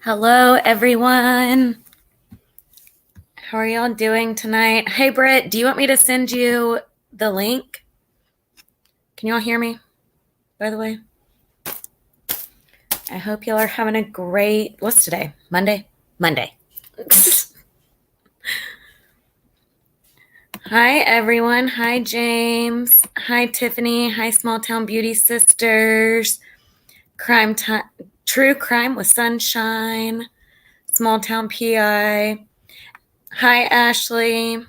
Hello, everyone. How are y'all doing tonight? Hey, Britt, do you want me to send you the link? Can y'all hear me, by the way? I hope y'all are having a great, what's today? Monday? Monday. Hi, everyone. Hi, James. Hi, Tiffany. Hi, Small Town Beauty Sisters. True Crime with Sunshine. Small Town PI. Hi, Ashley.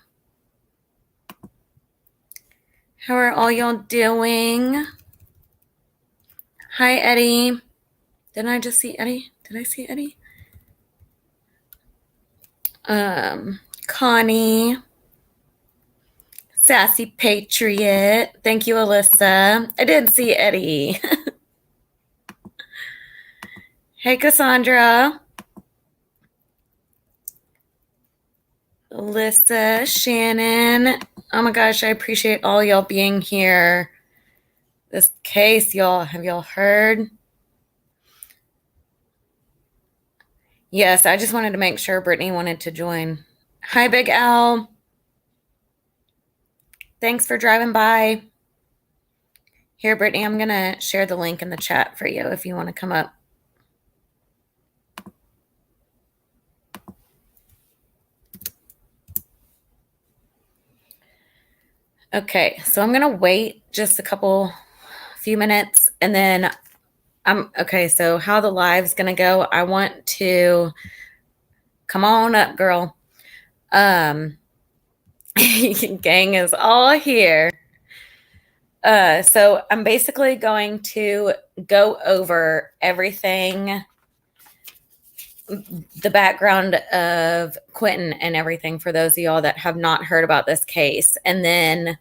How are all y'all doing? Hi, Eddie. Didn't I just see Eddie? Did I see Eddie? Connie. Sassy Patriot. Thank you, Alyssa. I didn't see Eddie. Hey, Cassandra. Alyssa, Shannon. Oh my gosh, I appreciate all y'all being here. This case, y'all, have y'all heard? Yes, I just wanted to make sure Brittany wanted to join. Hi, Big Al. Thanks for driving by. Here, Brittany, I'm going to share the link in the chat for you if you want to come up. Okay, so I'm going to wait just a few minutes, and then okay, so how the live's going to go, I want to, come on up, girl. Gang is all here. So I'm basically going to go over everything, the background of Quinton and everything for those of y'all that have not heard about this case. And then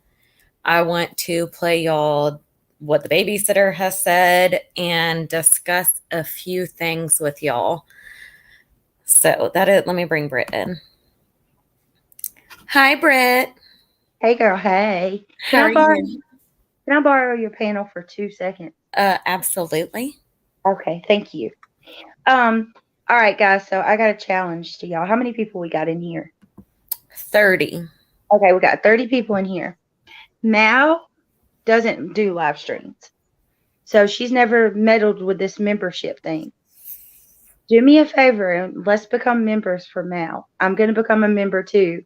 I want to play y'all what the babysitter has said and discuss a few things with y'all. So let me bring Britt in. Hi, Britt. Hey, girl. Hey. Can I borrow your panel for 2 seconds? Absolutely. Okay, thank you. All right, guys. So I got a challenge to y'all. How many people we got in here? 30. Okay, we got 30 people in here. Mal doesn't do live streams, so she's never meddled with this membership thing. Do me a favor and let's become members for Mal. I'm gonna become a member too.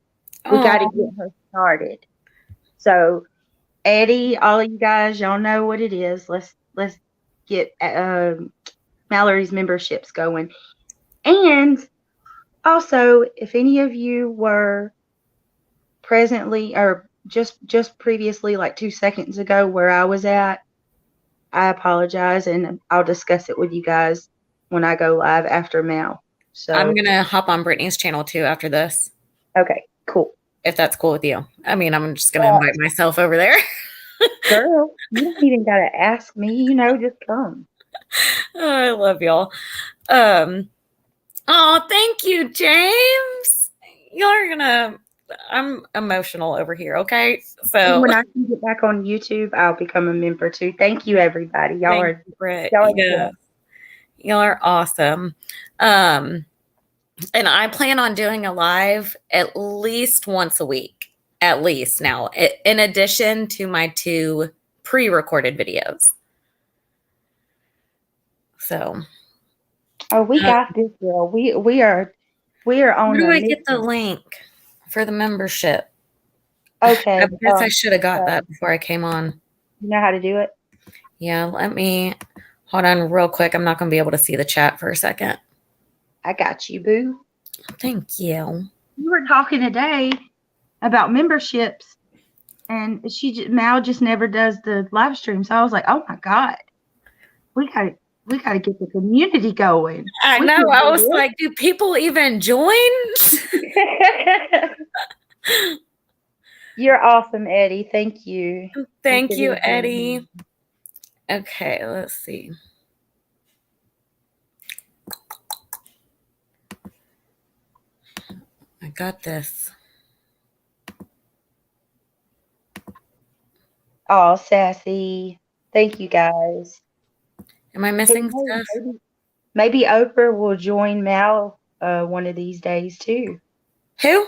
We got to get her started. So, Eddie, all of you guys, y'all know what it is. Let's get Mallori's memberships going. And also, if any of you were presently or just previously, like 2 seconds ago, where I was at, I apologize, and I'll discuss it with you guys when I go live after Mal. So I'm gonna hop on Brittany's channel too after this. Okay, cool. If that's cool with you. I mean, I'm just gonna invite myself over there. Girl, you don't even gotta ask me. Just come. Oh, I love y'all. Oh, thank you, James. I'm emotional over here, okay? So when I can get back on YouTube, I'll become a member too. Thank you, everybody. Y'all are Britt. Y'all are awesome. And I plan on doing a live at least once a week, at least now, in addition to my 2 pre-recorded videos. So. Oh, we got this, girl. We are on. Where do I get the link for the membership? Okay. I guess I should have got that before I came on. You know how to do it? Yeah, let me hold on real quick. I'm not going to be able to see the chat for a second. I got you, boo. Thank you. We were talking today about memberships, and Mal just never does the live stream. So I was like, oh my God, we got to get the community going. I know. I was like, do people even join? You're awesome, Eddie. Thank you. Thank you, Eddie. Okay, let's see. I got this. Oh, sassy. Thank you, guys. Am I missing stuff? Maybe Oprah will join Mal one of these days too. Who?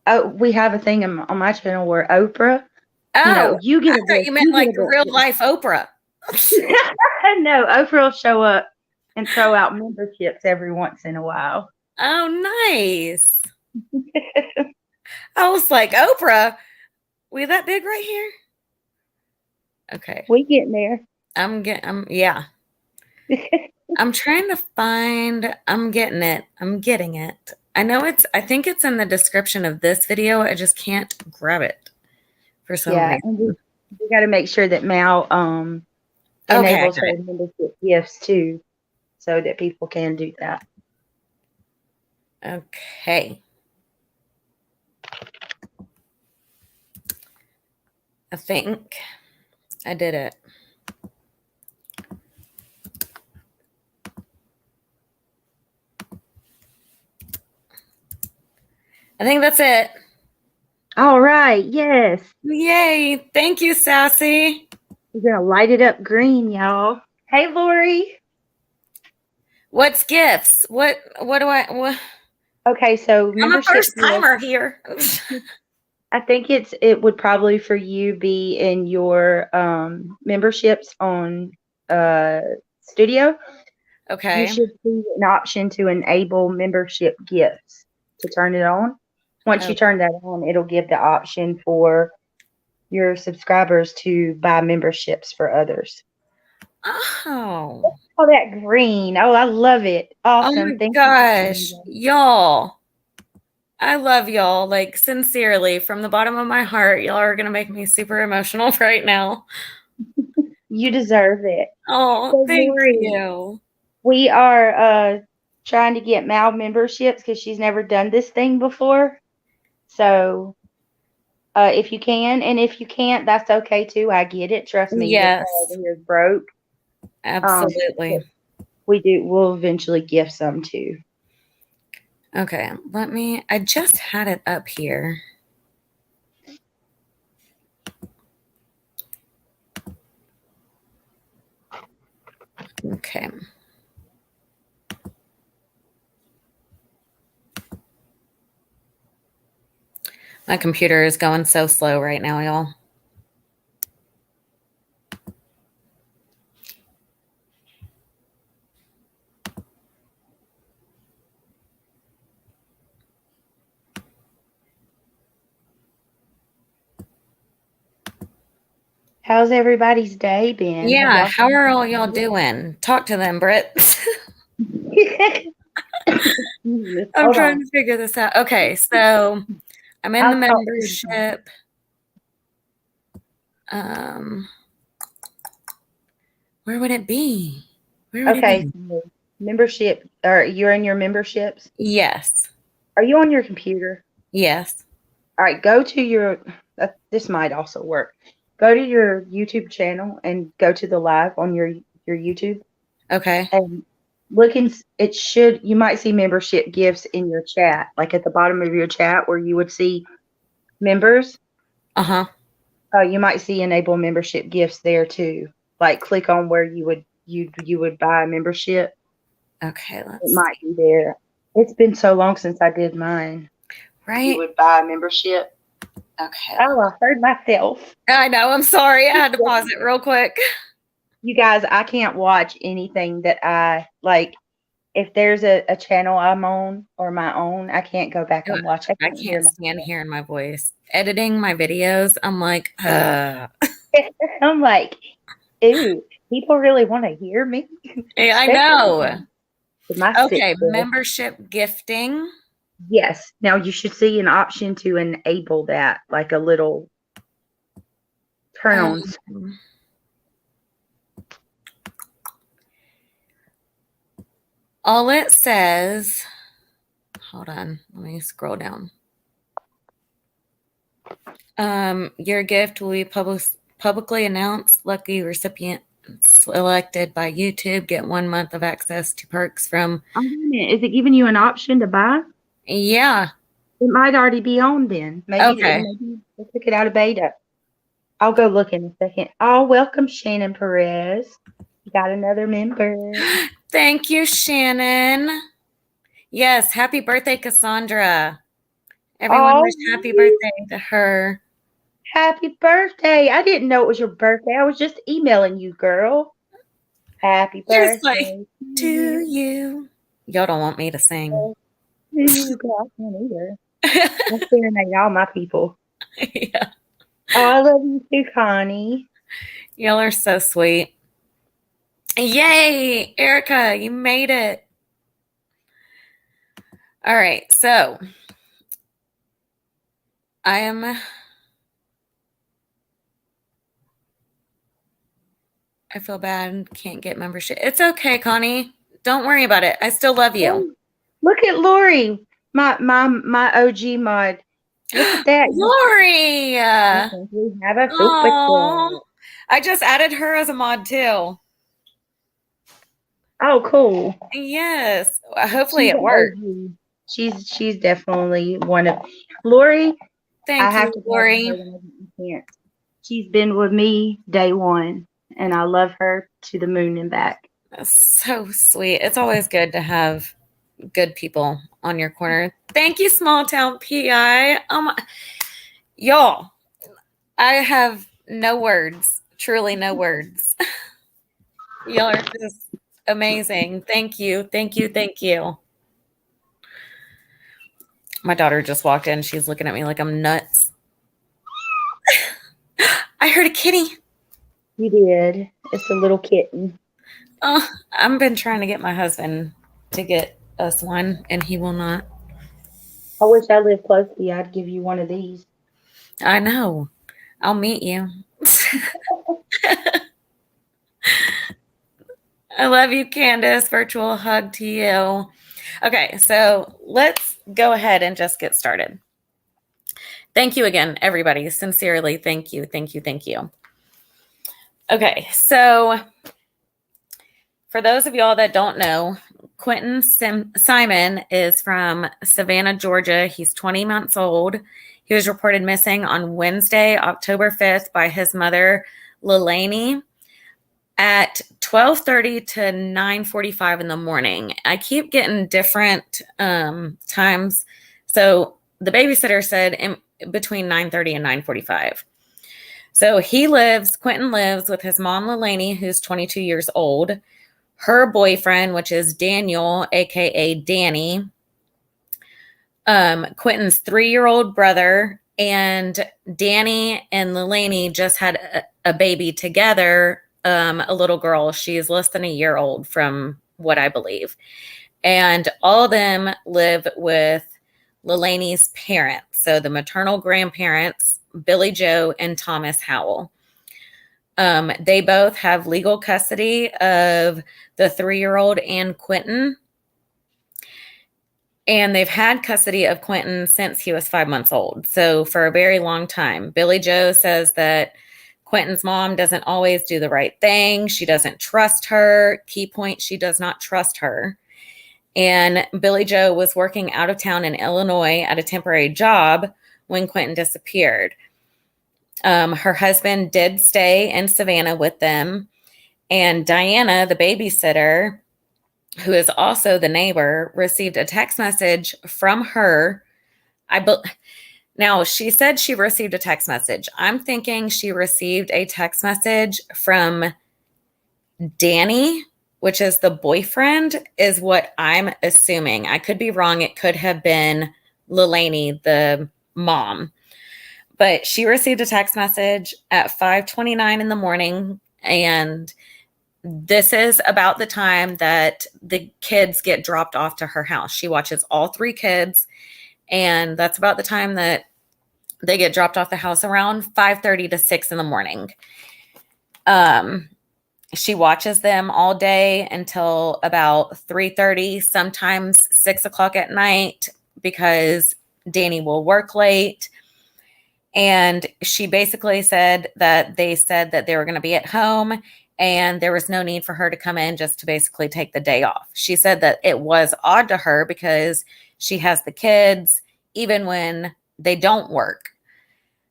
Oh, we have a thing on my channel where Oprah, Oh, you get I a thought book, you meant you get like a real book. life Oprah. No, Oprah will show up and throw out memberships every once in a while. Oh, nice. I was like, Oprah, we that big right here? Okay. We getting there. Yeah. I'm trying to find, I'm getting it. I'm getting it. I think it's in the description of this video. I just can't grab it for some Yeah, and reason. we got to make sure that Mal Okay, I enables got her it. membership gifts too, so that people can do that. Okay. I think I did it. I think that's it. All right, yes. Yay. Thank you, Sassy. We're gonna light it up green, y'all. Hey, Lori. What's gifts? What what? Okay, so I'm a membership first gifts. timer here. I think it would probably for you be in your memberships on Studio. You Okay. should see an option to enable membership gifts to turn it on. Once you Oh. turn that on, it'll give the option for your subscribers to buy memberships for others. Oh. Oh, that green. Oh, I love it. Oh Awesome. my Thank you for sharing gosh. that. Y'all. I love y'all. Like sincerely, from the bottom of my heart, y'all are gonna make me super emotional right now. You deserve it. Oh, So, thank Lori, you. we are trying to get Mal memberships because she's never done this thing before. So, if you can, and if you can't, that's okay too. I get it. Trust me, this guy Yes, over here is broke. But absolutely. we'll eventually gift some too. Okay, I just had it up here. Okay. My computer is going so slow right now, y'all. How's everybody's day been? Have Yeah, y'all how seen are all y'all some doing? Talk to them, Britt. Jesus, I'm hold trying on. to figure this out. Okay, so I'm in the I'll talk to you. membership. Um, where would it be? Where would it Okay, be? so membership, or you're in your memberships. Yes. Are you on your computer? Yes. All right, go to your. This might also work. Go to your YouTube channel and go to the live on your YouTube Okay. and look in. It should. You might see membership gifts in your chat, like at the bottom of your chat where you would see members. Uh-huh. You might see enable membership gifts there too. Like click on where you would buy a membership. Okay, It let's might see. be there. It's been so long since I did mine. You Right? would buy a membership. Okay. Oh, I heard myself. I know. I'm sorry. I had to pause it real quick. You guys, I can't watch anything that I like. If there's a channel I'm on or my own, I can't go back and watch. I I can't hear can't stand myself. hearing my voice. Editing my videos, I'm like, I'm like, ooh, people really want to hear me, Hey, I especially know. with my sick Okay, voice. membership gifting. Yes. Now you should see an option to enable that, like a little turn on. Um, all it says, hold on, let me scroll down. Your gift will be publicly announced. Lucky recipient selected by YouTube get 1 month of access to perks from. Is it giving you an option to buy? Yeah. It might already be on then. Okay. Maybe they took it out of beta. I'll go look in a second. Oh, welcome, Shannon Perez. Got another member. Thank you, Shannon. Yes, happy birthday, Cassandra. Everyone Oh, wish happy birthday to her. happy birthday. I didn't know it was your birthday. I was just emailing you, girl. Happy You're just like, birthday to to you. you. Y'all don't want me to sing. To you, girl. I can't either. I serenade all my people. Yeah. Oh, I love you too, Connie. Y'all are so sweet. Yay, Erica, you made it. All right, so I feel bad, can't get membership. It's okay, Connie. Don't worry about it. I still love you. Oh, look at Lori, my OG mod. Look at that. Lori! I think we have a Oh, superstar. I just added her as a mod too. Oh, cool. Yes. Hopefully She's it an worked. OG. She's definitely one of Lori. I Thank have you, to talk to her Lori. when I can't. She's been with me day one, and I love her to the moon and back. That's so sweet. It's always good to have good people on your corner. Thank you, Small Town PI. Y'all, I have no words. Truly no words. Y'all are just amazing. Thank you. Thank you. Thank you. My daughter just walked in. She's looking at me like I'm nuts. I heard a kitty. You did. It's a little kitten. Oh, I've been trying to get my husband to get us one, and he will not. I wish I lived close to you. I'd give you one of these. I know. I'll meet you. I love you, Candace. Virtual hug to you. Okay, so let's go ahead and just get started. Thank you again, everybody. Sincerely, thank you, thank you, thank you. Okay, so for those of y'all that don't know, Quinton Simon is from Savannah, Georgia. He's 20 months old. He was reported missing on Wednesday, October 5th by his mother, Lelani, at 12:30 to 9:45 in the morning. I keep getting different times. So the babysitter said in between 9:30 and 9:45. So Quinton lives with his mom, Lelani, who's 22 years old, her boyfriend, which is Daniel, aka Danny, Quinton's 3-year-old brother, and Danny and Lelani just had a baby together, a little girl. She's less than a year old, from what I believe. And all of them live with Lelani's parents, so the maternal grandparents, Billy Joe and Thomas Howell. They both have legal custody of the 3-year-old and Quinton. And they've had custody of Quinton since he was 5 months old. So for a very long time. Billy Joe says that Quinton's mom doesn't always do the right thing. She doesn't trust her. Key point, she does not trust her. And Billy Joe was working out of town in Illinois at a temporary job when Quinton disappeared. Her husband did stay in Savannah with them. And Diana, the babysitter, who is also the neighbor, received a text message from her. Now, she said she received a text message. I'm thinking she received a text message from Danny, which is the boyfriend, is what I'm assuming. I could be wrong. It could have been Lelani, the mom. But she received a text message at 5:29 in the morning, and this is about the time that the kids get dropped off to her house. She watches all 3 kids, and that's about the time that they get dropped off the house, around 5:30 to 6 in the morning. She watches them all day until about 3:30, sometimes 6 o'clock at night, because Danny will work late. And she basically said that they were going to be at home and there was no need for her to come in, just to basically take the day off. She said that it was odd to her because she has the kids even when they don't work.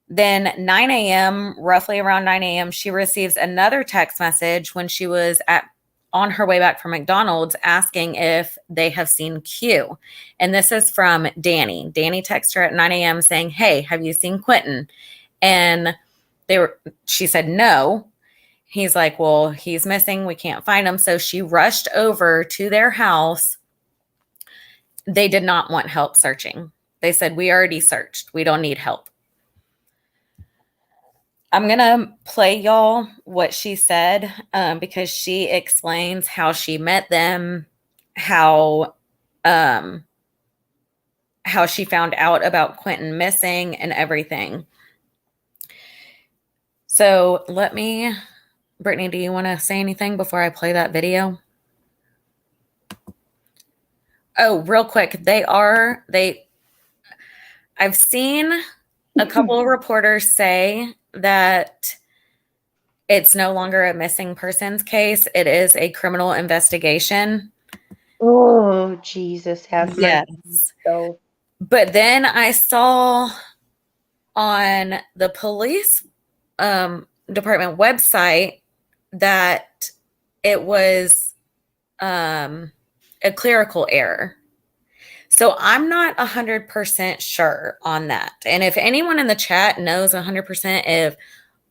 Then 9 a.m., roughly around 9 a.m., she receives another text message when she was on her way back from McDonald's asking if they have seen Q. And this is from Danny. Danny texted her at 9 a.m. saying, "Hey, have you seen Quinton?" And she said no. He's like, "Well, he's missing. We can't find him." So she rushed over to their house. They did not want help searching. They said, "We already searched. We don't need help." I'm going to play y'all what she said because she explains how she met them, how she found out about Quinton missing and everything. So Brittany, do you want to say anything before I play that video? Oh, real quick. I've seen a couple of reporters say that it's no longer a missing persons case. It is a criminal investigation. Oh, Jesus, have mercy. Yes. But then I saw on the police department website that it was a clerical error. So I'm not 100% sure on that. And if anyone in the chat knows 100% of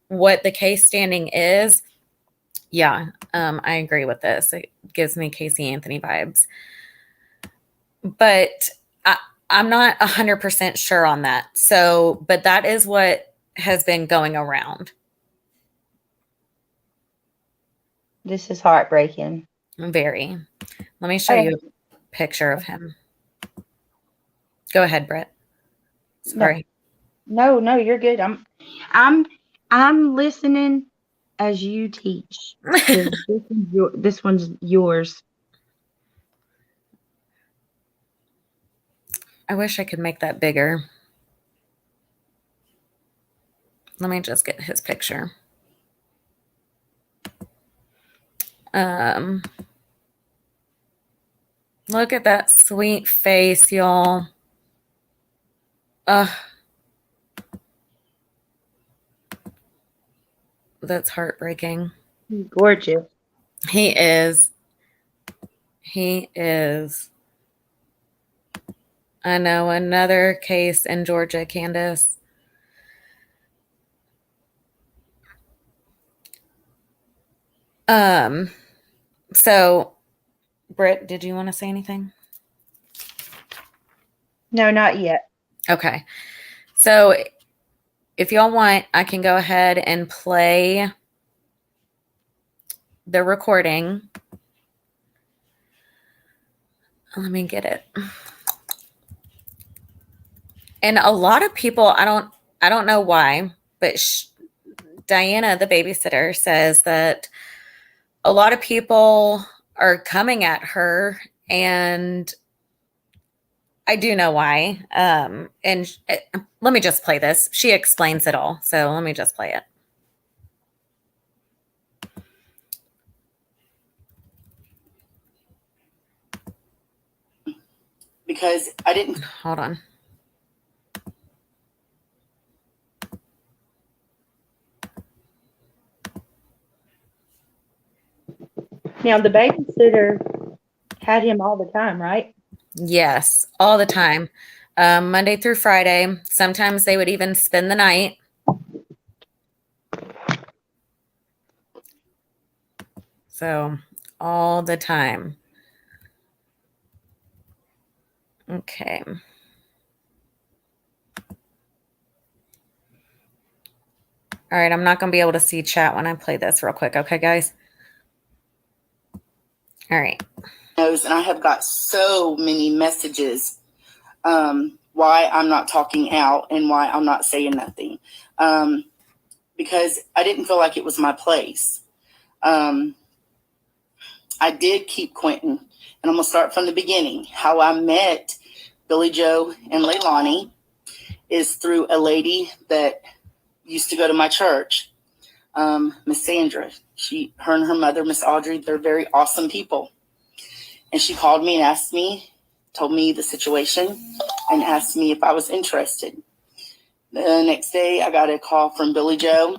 what the case standing is, yeah, I agree with this. It gives me Casey Anthony vibes. But I'm not 100% sure on that. So, but that is what has been going around. This is heartbreaking. Very. Let me show you a picture of him. Go ahead, Brett. Sorry. No, you're good. I'm listening as you teach. This one's yours. I wish I could make that bigger. Let me just get his picture. Look at that sweet face, y'all. That's heartbreaking. He's gorgeous. He is. He is. I know, another case in Georgia, Candace. So, Britt, did you want to say anything? No, not yet. Okay. So, if y'all want, I can go ahead and play the recording. Let me get it. And a lot of people, I don't know why, but Diana, the babysitter, says that a lot of people are coming at her, and I do know why. Let me just play this. She explains it all. So let me just play it. Because I didn't. Hold on. Now, the babysitter had him all the time, right? Yes, all the time. Monday through Friday. Sometimes they would even spend the night. So, all the time. Okay. All right, I'm not going to be able to see chat when I play this real quick. Okay, guys? All right. And I have got so many messages why I'm not talking out and why I'm not saying nothing. Because I didn't feel like it was my place. I did keep Quinton. And I'm going to start from the beginning. How I met Billy Joe and Leilani is through a lady that used to go to my church, Miss Sandra. Her and her mother, Miss Audrey, they're very awesome people. And she called me and asked me, told me the situation, and asked me if I was interested. The next day, I got a call from Billy Joe.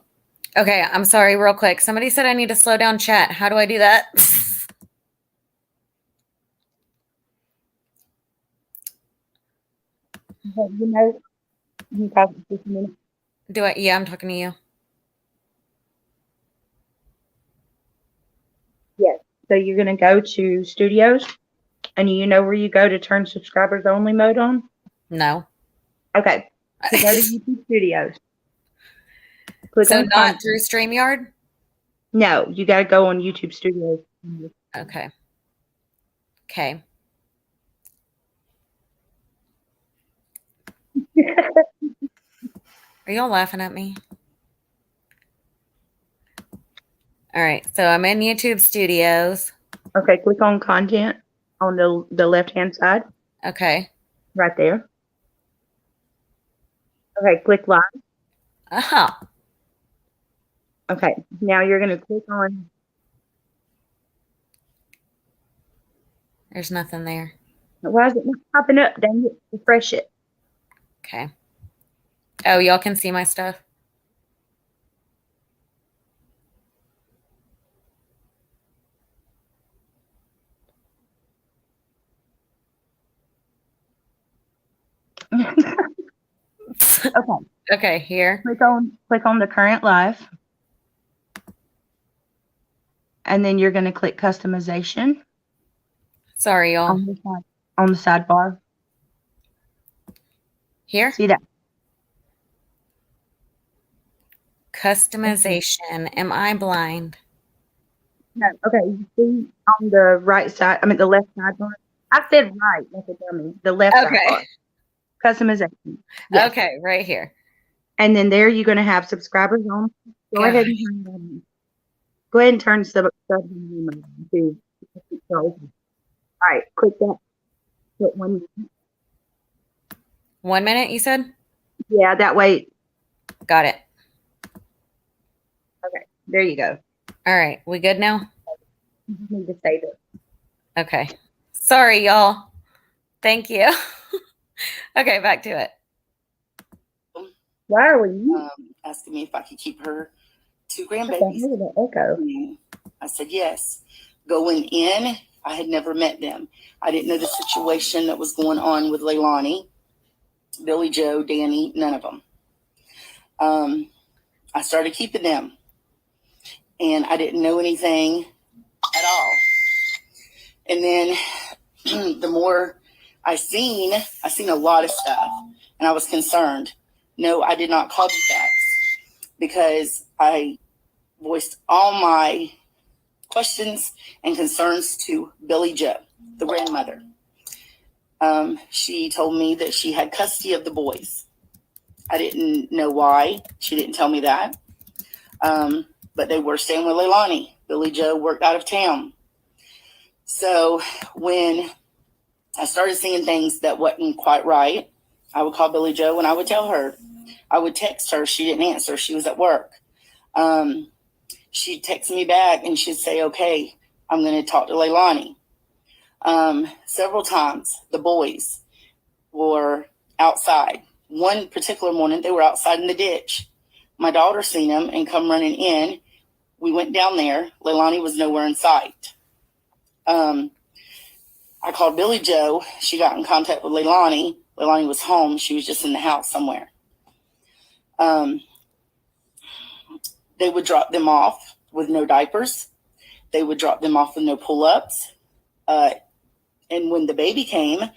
Okay, I'm sorry, real quick. Somebody said I need to slow down chat. How do I do that? But you know, you can talk for just a minute. Do I? Yeah, I'm talking to you. Yes. So you're going to go to studios, and you know where you go to turn subscribers only mode on? No. Okay. So go to YouTube studios. Click So on not content. through StreamYard? No, you got to go on YouTube studios. Okay. Okay. Are y'all laughing at me? All right. So I'm in YouTube Studios. Okay, click on content on the left-hand side, Okay. right there. Okay, click live. Uh-huh. Okay, now you're going to click on. There's nothing there. Why is it not popping up? Dang it, refresh it. Okay. Oh, y'all can see my stuff? Okay. Okay, here. Click on the current live. And then you're going to click customization Sorry, y'all. on the sidebar. Here? See that? Customization. Am I blind? No. Okay. You see on the right side, the left sidebar. I said right, like a dummy. The left sidebar. Customization. Yes. Okay, right here. And then there you're going to have subscribers on. Go ahead and turn it on. Go ahead and turn subscribers on to. All right. Click that. Put 1 minute. 1 minute, you said? Yeah, that way. Got it. Okay. There you go. All right. We good now? You just need to save it. Okay. Sorry, y'all. Thank you. Okay, back to it. Why were you Asking me if I could keep her 2 what grandbabies. the hell, the echo? I said yes. Going in, I had never met them. I didn't know the situation that was going on with Leilani, Billy Joe, Danny, none of them. I started keeping them, and I didn't know anything at all. And then the more I seen a lot of stuff, and I was concerned. No, I did not call defects because I voiced all my questions and concerns to Billy Joe, the grandmother. She told me that she had custody of the boys. I didn't know why. She didn't tell me that. But they were staying with Leilani. Billy Joe worked out of town. So when I started seeing things that wasn't quite right, I would call Billy Joe and I would tell her. I would text her. She didn't answer. She was at work. She'd text me back and she'd say, okay, I'm going to talk to Leilani. Several times the boys were outside. One particular morning, they were outside in the ditch. My daughter seen them and come running in. We went down there. Leilani was nowhere in sight. I called Billy Joe. She got in contact with Leilani. Leilani was home. She was just in the house somewhere. They would drop them off with no diapers. They would drop them off with no pull-ups. And when the baby came,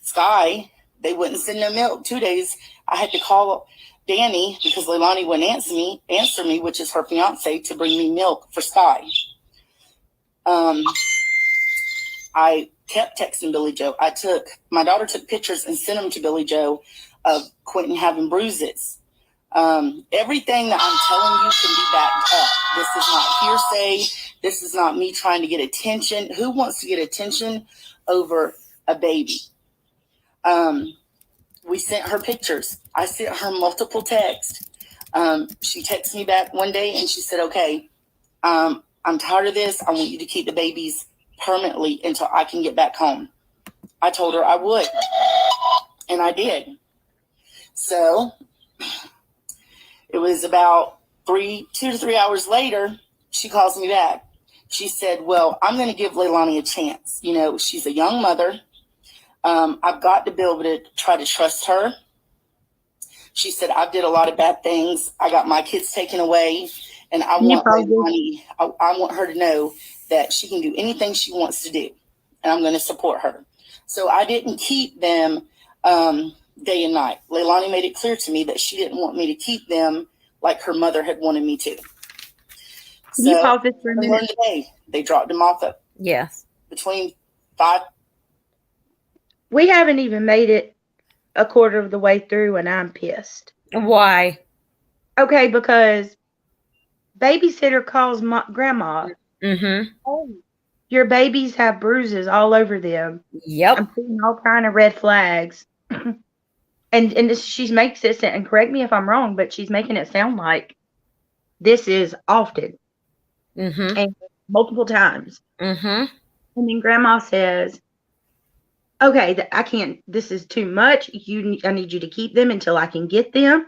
Sky, they wouldn't send no milk. 2 days, I had to call Danny because Leilani wouldn't answer me, which is her fiance, to bring me milk for Sky. I kept texting Billy Joe. My daughter took pictures and sent them to Billy Joe of Quinton having bruises. Everything that I'm telling you can be backed up. This is not hearsay. This is not me trying to get attention. Who wants to get attention over a baby? We sent her pictures. I sent her multiple texts. She texted me back one day and she said, okay, I'm tired of this. I want you to keep the babies permanently until I can get back home. I told her I would. And I did. So It was about 2 to 3 hours later, she calls me back. She said, well, I'm going to give Leilani a chance. You know, she's a young mother. I've got to be able to try to trust her. She said, I did a lot of bad things. I got my kids taken away. And I want Leilani, I want her to know that she can do anything she wants to do. And I'm going to support her. So I didn't keep them day and night. Leilani made it clear to me that she didn't want me to keep them like her mother had wanted me to. Can you pause this for a minute? Today, they dropped him off at between 5. We haven't even made it a quarter of the way through, and I'm pissed. Why? Okay, because babysitter calls grandma. Mm-hmm. Oh, your babies have bruises all over them. Yep. I'm seeing all kind of red flags. and she makes it, and correct me if I'm wrong, but she's making it sound like this is often. Mm-hmm. And multiple times. Mm-hmm. And then grandma says, okay, I can't, this is too much. I need you to keep them until I can get them.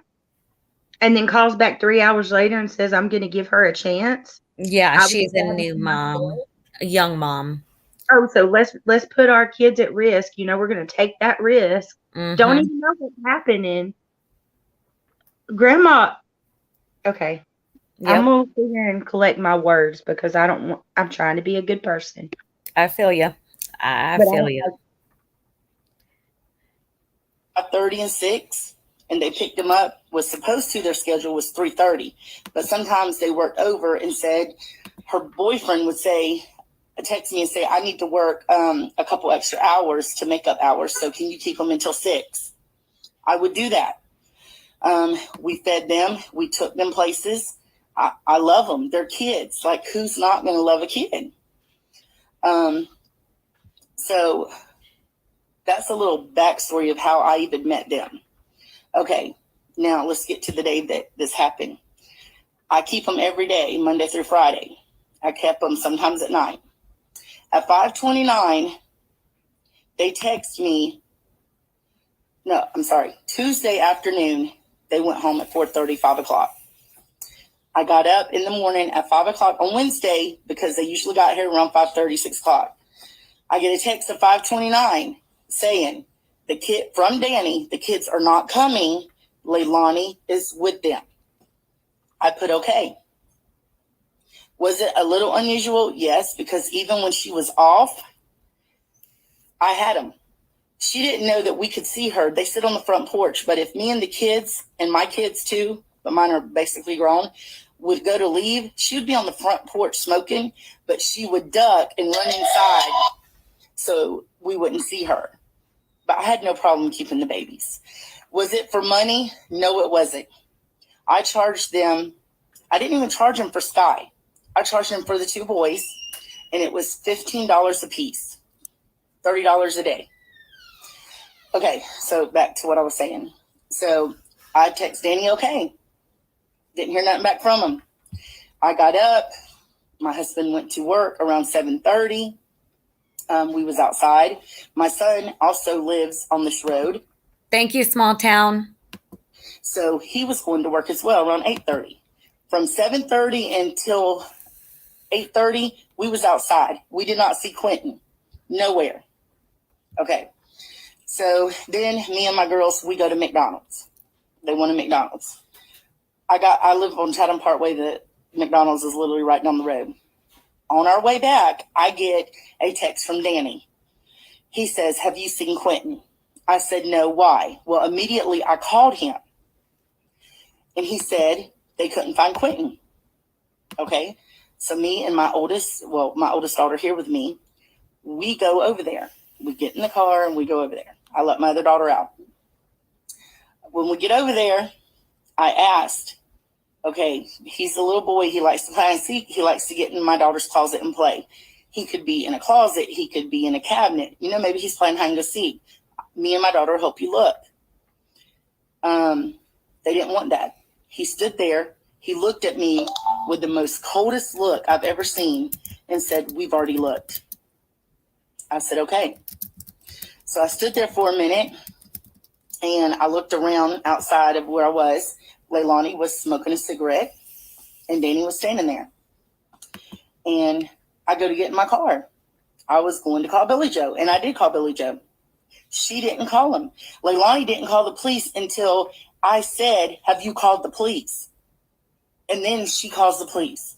And then calls back 3 hours later and says, I'm going to give her a chance. Yeah, she's a new mom, a young mom. Oh, so let's put our kids at risk. You know, we're going to take that risk. Mm-hmm. Don't even know what's happening. Grandma, okay. Yep. I'm going to sit here and collect my words because I'm trying to be a good person. I feel you. I feel you. 5:30 and 6, and they picked them up. Was supposed to, their schedule was 3:30, but sometimes they worked over and said her boyfriend would text me and say, I need to work a couple extra hours to make up hours, so can you keep them until 6? I would do that. We fed them. We took them places. I love them. They're kids. Like, who's not going to love a kid? So that's a little backstory of how I even met them. Okay, now let's get to the day that this happened. I keep them every day, Monday through Friday. I kept them sometimes at night. At 5:29, they text me. No, I'm sorry. Tuesday afternoon, they went home at 4:30, 5 o'clock. I got up in the morning at 5 o'clock on Wednesday because they usually got here around 5:30, 6 o'clock. I get a text at 5:29 saying, from Danny, the kids are not coming. Leilani is with them. I put okay. Was it a little unusual? Yes, because even when she was off, I had them. She didn't know that we could see her. They sit on the front porch, but if me and the kids, and my kids too, but mine are basically grown, would go to leave, she would be on the front porch smoking, but she would duck and run inside so we wouldn't see her. But I had no problem keeping the babies. Was it for money? No, it wasn't. I charged them. I didn't even charge them for Sky. I charged them for the 2 boys, and it was $15 a piece, $30 a day. Okay, so back to what I was saying. So I text Danny, okay. Didn't hear nothing back from him. I got up. My husband went to work around 7:30. We was outside. My son also lives on this road. Thank you, small town. So he was going to work as well around 8:30. From 7:30 until 8:30, we was outside. We did not see Quinton. Nowhere. Okay. So then me and my girls, we go to McDonald's. They wanted McDonald's. I live on Chatham Parkway. The McDonald's is literally right down the road. On our way back, I get a text from Danny. He says, have you seen Quinton? I said, no, why? Well, immediately I called him. And he said they couldn't find Quinton. Okay. So me and my oldest daughter here with me, we go over there. We get in the car and we go over there. I let my other daughter out. When we get over there, I asked, okay, he's a little boy. He likes to play and seek. He likes to get in my daughter's closet and play. He could be in a closet. He could be in a cabinet. You know, maybe he's playing hide and go seek. Me and my daughter help you look. They didn't want that. He stood there. He looked at me with the most coldest look I've ever seen and said, we've already looked. I said, okay. So I stood there for a minute and I looked around outside of where I was. Leilani was smoking a cigarette, and Danny was standing there. And I go to get in my car. I was going to call Billy Joe, and I did call Billy Joe. She didn't call him. Leilani didn't call the police until I said, have you called the police? And then she calls the police.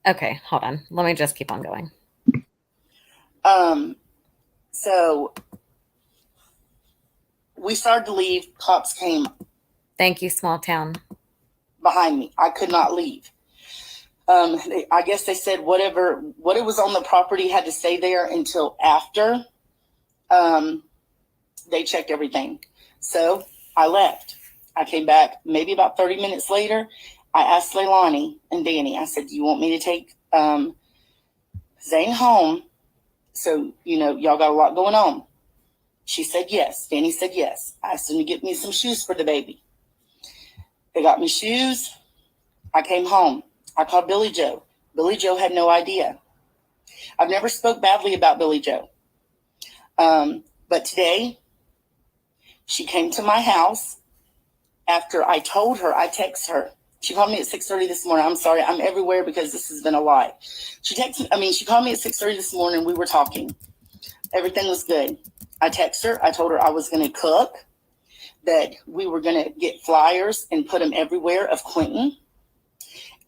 Okay, hold on. Let me just keep on going. So we started to leave. Cops came Thank you, small town. behind me. I could not leave. I guess they said what it was on the property had to stay there until after they checked everything. So I left. I came back maybe about 30 minutes later. I asked Leilani and Danny, I said, do you want me to take Zane home? So, y'all got a lot going on. She said yes. Danny said yes. I asked them to get me some shoes for the baby. They got me shoes. I came home. I called Billy Joe. Billy Joe had no idea. I've never spoke badly about Billy Joe. But today, she came to my house after I told her, I texted her. She called me at 6:30 this morning. I'm sorry, I'm everywhere because this has been a lie. She called me at 6:30 this morning. We were talking. Everything was good. I texted her. I told her I was going to cook, that we were going to get flyers and put them everywhere of Quinton,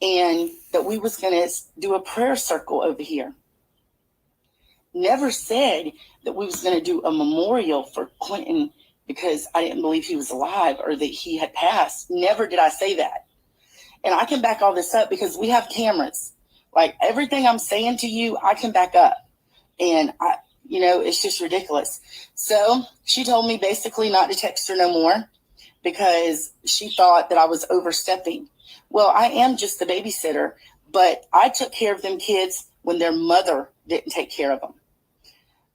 and that we was going to do a prayer circle over here. Never said that we was going to do a memorial for Quinton because I didn't believe he was alive or that he had passed. Never did I say that. And I can back all this up because we have cameras. Like everything I'm saying to you, I can back up. And it's just ridiculous. So she told me basically not to text her no more because she thought that I was overstepping. Well, I am just the babysitter, but I took care of them kids when their mother didn't take care of them.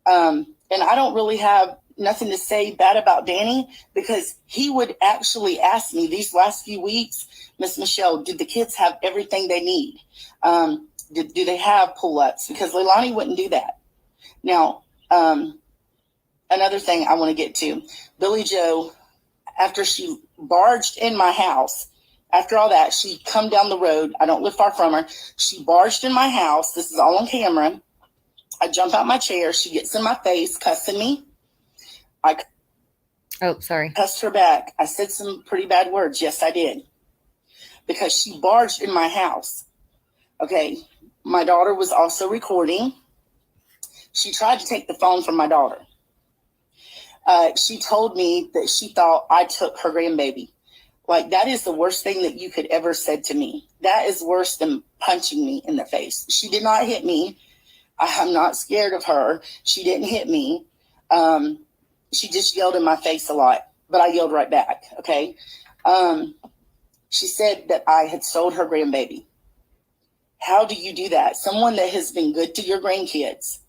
And I don't really have nothing to say bad about Danny because he would actually ask me these last few weeks, Miss Michelle, did the kids have everything they need? Do they have pull-ups? Because Leilani wouldn't do that. Now, another thing I want to get to, Billy Joe, after she barged in my house, after all that, she come down the road. I don't live far from her. She barged in my house. This is all on camera. I jump out my chair. She gets in my face, cussing me. Sorry. Cussed her back. I said some pretty bad words. Yes, I did. Because she barged in my house. Okay. My daughter was also recording. She tried to take the phone from my daughter. She told me that she thought I took her grandbaby. Like, that is the worst thing that you could ever said to me. That is worse than punching me in the face. She did not hit me. I'm not scared of her. She didn't hit me. She just yelled in my face a lot, but I yelled right back. Okay. She said that I had sold her grandbaby. How do you do that? Someone that has been good to your grandkids,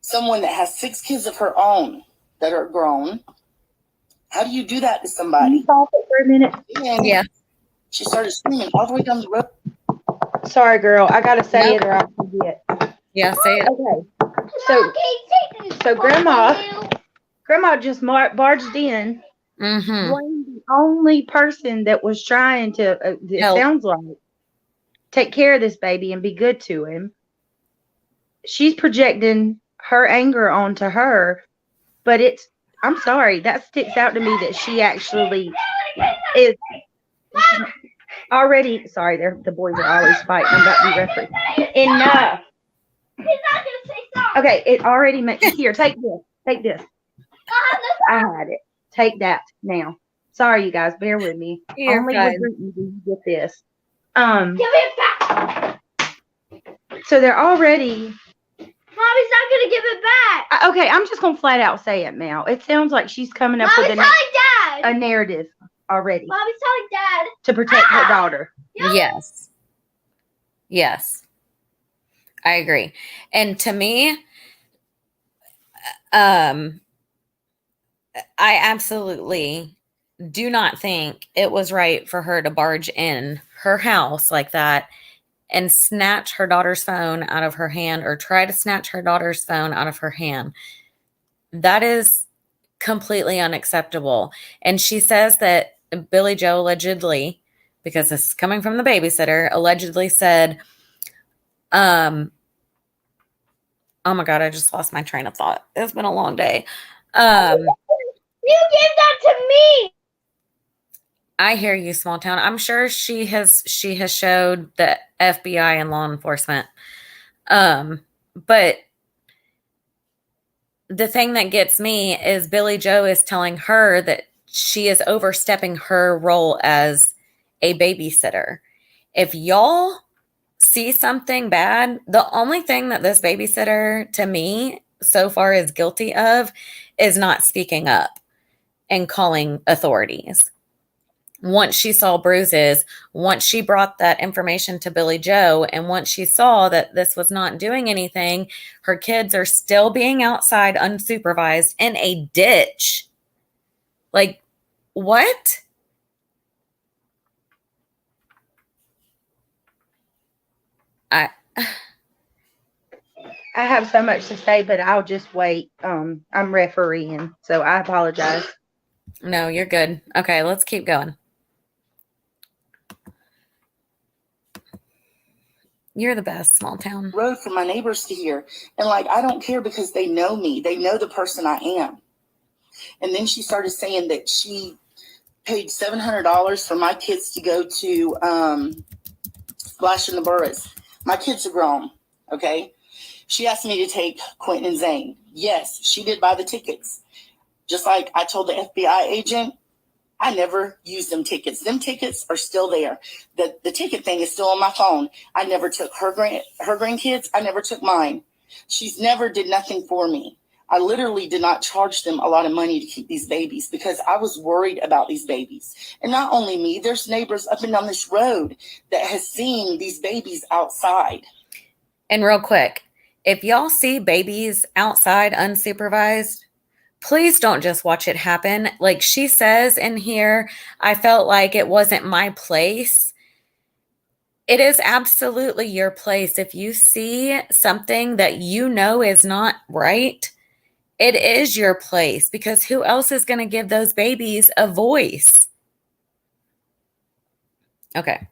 someone that has 6 kids of her own that are grown. How do you do that to somebody? Can you pause it for a minute? And Yeah. she started screaming all the way down the road. Sorry, girl. I gotta say it or I forget. Yeah, say it. Okay. So Grandma just barged in. Mm-hmm. Blamed the only person that was trying to, it Help. sounds like, take care of this baby and be good to him. She's projecting her anger onto her, but I'm sorry, that sticks out to me that she actually is already, sorry, the boys are always fighting. I'm about to be referee. Enough. He's not gonna say sorry. Okay, it already makes, here, take this. I had it. Take that now. Sorry, you guys, bear with me. You're Only fine. with Brittany do you get this. Give it back. So they're already. Mommy's not gonna give it back. Okay, I'm just gonna flat out say it now. It sounds like she's coming up Mommy's with telling Dad. a narrative already Mommy's telling Dad. to protect her daughter. Yes. I agree. And to me, I absolutely do not think it was right for her to barge in her house like that and snatch her daughter's phone out of her hand or try to snatch her daughter's phone out of her hand. That is completely unacceptable. And she says that Billy Joe allegedly, because this is coming from the babysitter, allegedly said, oh my God, I just lost my train of thought. It's been a long day. You gave that to me. I hear you, small town. I'm sure she has showed the FBI and law enforcement. But the thing that gets me is Billy Joe is telling her that she is overstepping her role as a babysitter. If y'all see something bad, the only thing that this babysitter to me so far is guilty of is not speaking up and calling authorities. Once she saw bruises, once she brought that information to Billy Joe, and once she saw that this was not doing anything, her kids are still being outside unsupervised in a ditch. Like, what? I have so much to say, but I'll just wait. I'm refereeing, so I apologize. No, you're good. Okay, let's keep going. You're the best, small town. Road for my neighbors to hear. And like, I don't care because they know me. They know the person I am. And then she started saying that she paid $700 for my kids to go to Splash in the Burris. My kids are grown, okay? She asked me to take Quinton and Zane. Yes, she did buy the tickets. Just like I told the FBI agent, I never used them tickets. Them tickets are still there. The ticket thing is still on my phone. I never took her grandkids. I never took mine. She's never did nothing for me. I literally did not charge them a lot of money to keep these babies because I was worried about these babies. And not only me, there's neighbors up and down this road that has seen these babies outside. And real quick, if y'all see babies outside unsupervised, please don't just watch it happen. Like she says in here, I felt like it wasn't my place. It is absolutely your place. If you see something that you know is not right, it is your place because who else is going to give those babies a voice? Okay.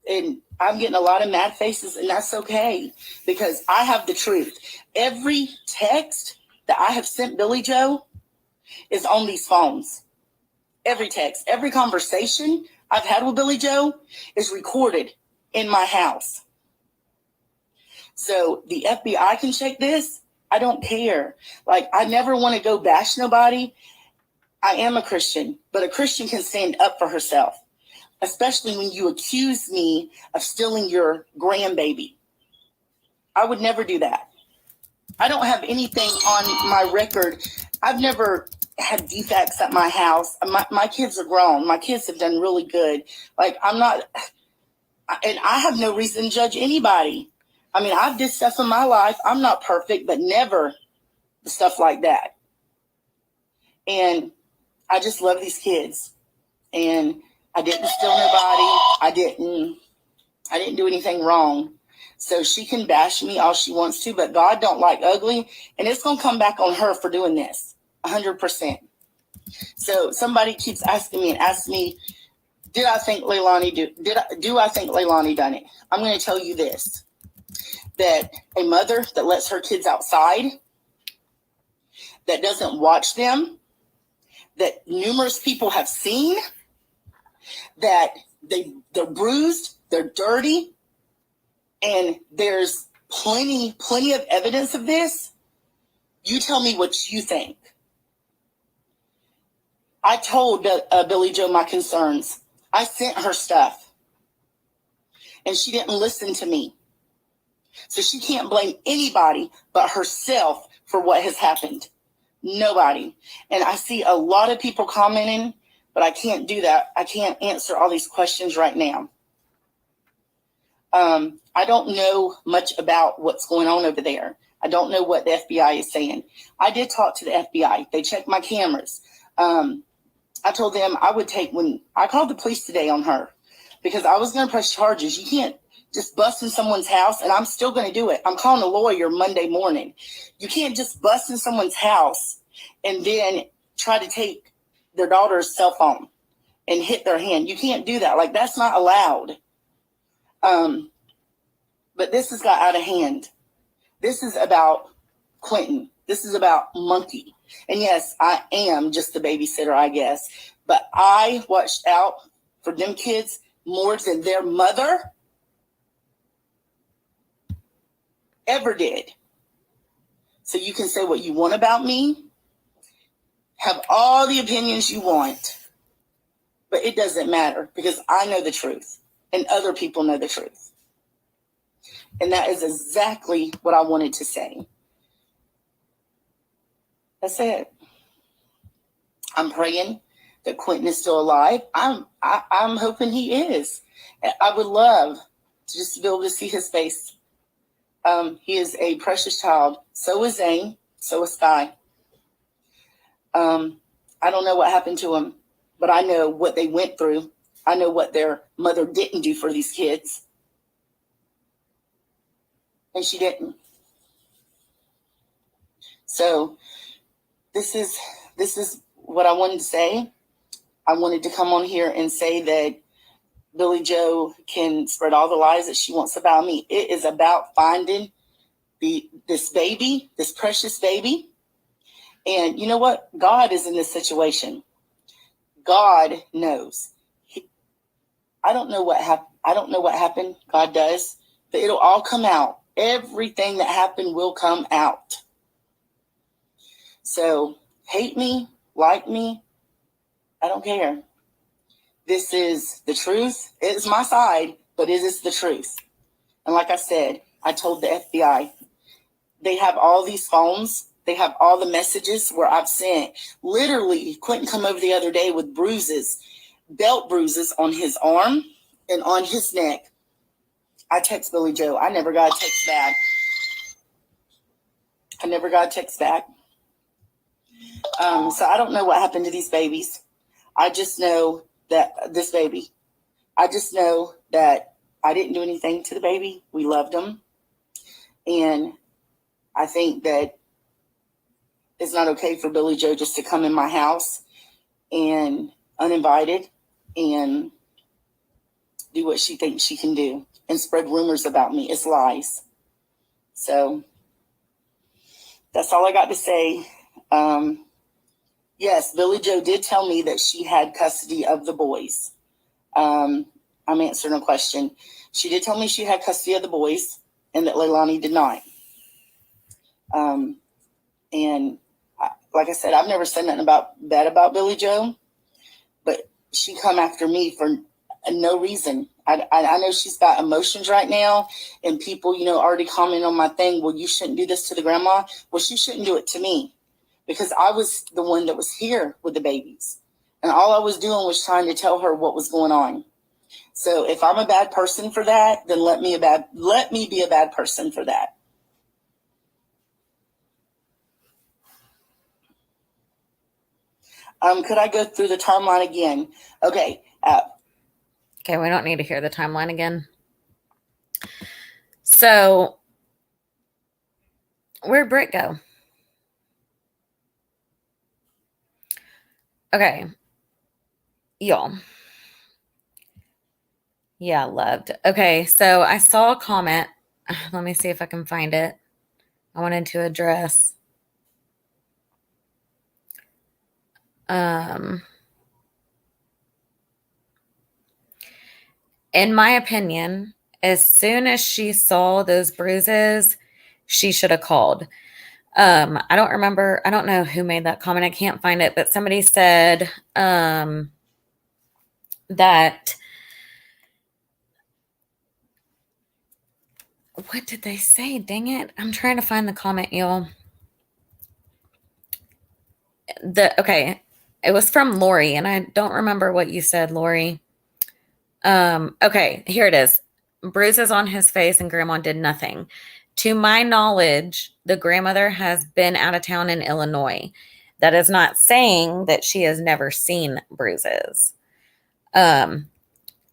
And I'm getting a lot of mad faces, and that's okay because I have the truth. Every text that I have sent Billy Joe is on these phones. Every text, every conversation I've had with Billy Joe is recorded in my house. So the FBI can check this. I don't care. Like, I never want to go bash nobody. I am a Christian, but a Christian can stand up for herself, especially when you accuse me of stealing your grandbaby. I would never do that. I don't have anything on my record. I've never had defects at my house. My kids are grown. My kids have done really good. Like, I'm not, and I have no reason to judge anybody. I mean, I've did stuff in my life. I'm not perfect, but never stuff like that. And I just love these kids. And I didn't steal nobody. I didn't do anything wrong. So she can bash me all she wants to, but God don't like ugly, and it's going to come back on her for doing this, 100%. So somebody keeps asking me, do I think Leilani done it? I'm going to tell you this, that a mother that lets her kids outside, that doesn't watch them, that numerous people have seen, that they're bruised, they're dirty, and there's plenty of evidence of this. You tell me what you think. I told Billy Joe my concerns. I sent her stuff. And she didn't listen to me. So she can't blame anybody but herself for what has happened. Nobody. And I see a lot of people commenting, but I can't do that. I can't answer all these questions right now. I don't know much about what's going on over there. I don't know what the FBI is saying. I did talk to the FBI. They checked my cameras. I told them I would take, when I called the police today on her, because I was going to press charges. You can't just bust in someone's house, and I'm still going to do it. I'm calling a lawyer Monday morning. You can't just bust in someone's house and then try to take their daughter's cell phone and hit their hand. You can't do that. Like, that's not allowed. But this has got out of hand. This is about Quinton. This is about Monkey. And yes, I am just the babysitter, I guess. But I watched out for them kids more than their mother ever did. So you can say what you want about me, have all the opinions you want, but it doesn't matter because I know the truth and other people know the truth. And that is exactly what I wanted to say. That's it. I'm praying that Quinton is still alive. I'm hoping he is. I would love to just be able to see his face. He is a precious child. So is Zane. So is Sky. I don't know what happened to him, but I know what they went through. I know what their mother didn't do for these kids. And she didn't. So this is what I wanted to say. I wanted to come on here and say that Billy Joe can spread all the lies that she wants about me. It is about finding this baby, this precious baby. And you know what? God is in this situation. God knows. I don't know what happened. I don't know what happened. God does. But it'll all come out. Everything that happened will come out. So hate me, like me, I don't care. This is the truth. It's my side, but it is the truth. And like I said, I told the FBI, they have all these phones. They have all the messages where I've sent. Literally, Quinton come over the other day with bruises, belt bruises on his arm and on his neck. I text Billy Joe. I never got a text back. So I don't know what happened to these babies. I just know that this baby, I just know that I didn't do anything to the baby. We loved him. And I think that it's not okay for Billy Joe just to come in my house and uninvited and do what she thinks she can do and spread rumors about me. It's lies. So that's all I got to say. Yes, Billy Joe did tell me that she had custody of the boys. I'm answering a question. She did tell me she had custody of the boys and that Leilani did not. Like I said, I've never said nothing bad about Billy Joe, but she come after me for no reason. I know she's got emotions right now, and people, already comment on my thing. Well, you shouldn't do this to the grandma. Well, she shouldn't do it to me because I was the one that was here with the babies, and all I was doing was trying to tell her what was going on. So if I'm a bad person for that, then let me be a bad person for that. Could I go through the timeline again? Okay. Okay, we don't need to hear the timeline again. So, where'd Britt go? Okay. Y'all. Yeah, loved. Okay, so I saw a comment. Let me see if I can find it. I wanted to address. In my opinion, as soon as she saw those bruises, she should have called. I don't remember. I don't know who made that comment. I can't find it, but somebody said that. What did they say? Dang it. I'm trying to find the comment, y'all. Okay. It was from Lori, and I don't remember what you said, Lori. Okay, here it is. Bruises on his face and grandma did nothing. To my knowledge, the grandmother has been out of town in Illinois. That is not saying that she has never seen bruises.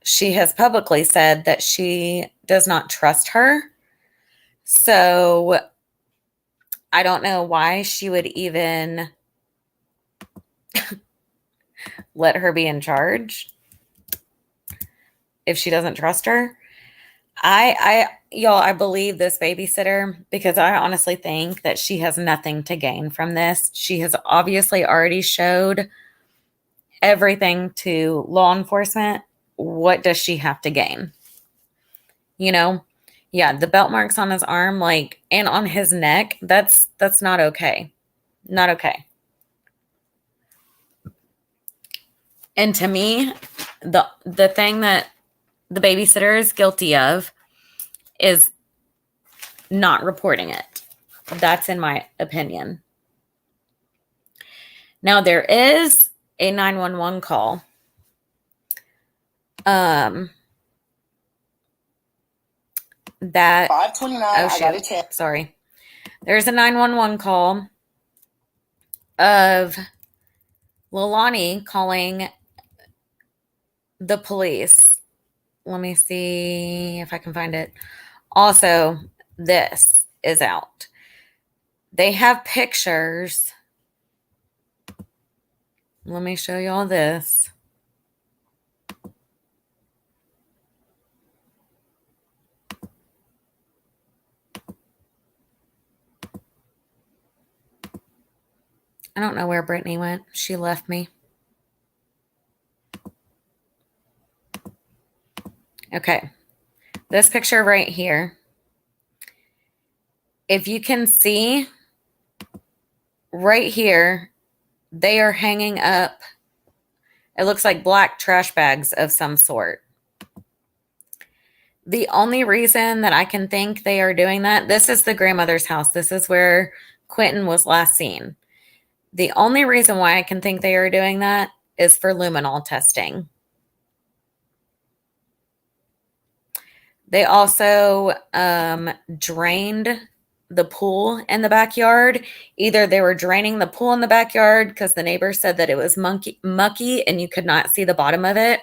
she has publicly said that she does not trust her. So I don't know why she would even let her be in charge if she doesn't trust her. I believe this babysitter because I honestly think that she has nothing to gain from this. She has obviously already showed everything to law enforcement. What does she have to gain? You know? Yeah, the belt marks on his arm, like, and on his neck, that's not okay. Not okay. And to me, the thing that the babysitter is guilty of is not reporting it. That's in my opinion. Now there is a 911 call. That 529. I got a text. Sorry. There's a 911 call of Lilani calling the police. Let me see if I can find it. Also, this is out. They have pictures. Let me show y'all this. I don't know where Brittany went. She left me. Okay. This picture right here. If you can see right here, they are hanging up, it looks like black trash bags of some sort. The only reason that I can think they are doing that, this is the grandmother's house. This is where Quinton was last seen. The only reason why I can think they are doing that is for luminol testing. They also drained the pool in the backyard. Either they were draining the pool in the backyard because the neighbor said that it was mucky and you could not see the bottom of it,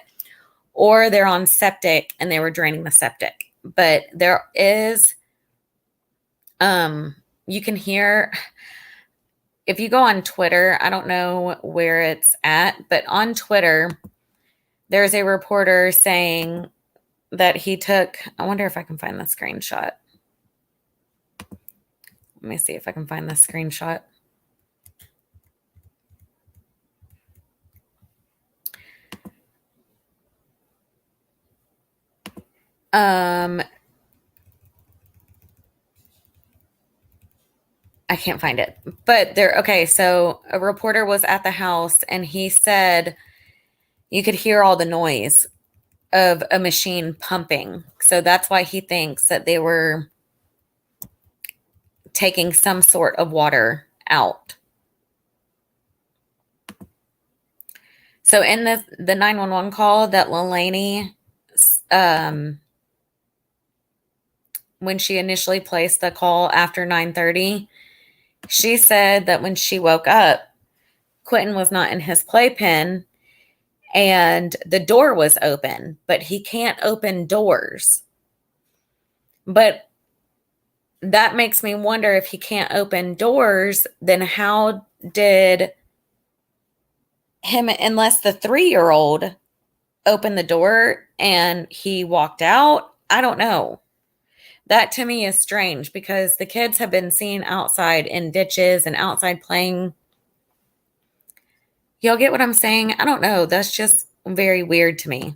or they're on septic and they were draining the septic. But there is, you can hear, if you go on Twitter, I don't know where it's at, but on Twitter, there's a reporter saying that he took, I wonder if I can find the screenshot. Let me see if I can find the screenshot. I can't find it, but there, okay. So a reporter was at the house and he said you could hear all the noise of a machine pumping. So that's why he thinks that they were taking some sort of water out. So in the 911 call that Lilani, when she initially placed the call after 9:30, she said that when she woke up, Quinton was not in his playpen and the door was open, but he can't open doors. But that makes me wonder, if he can't open doors, then how did him, unless the 3-year-old opened the door and he walked out? I don't know. That to me is strange because the kids have been seen outside in ditches and outside playing. Y'all get what I'm saying? I don't know. That's just very weird to me.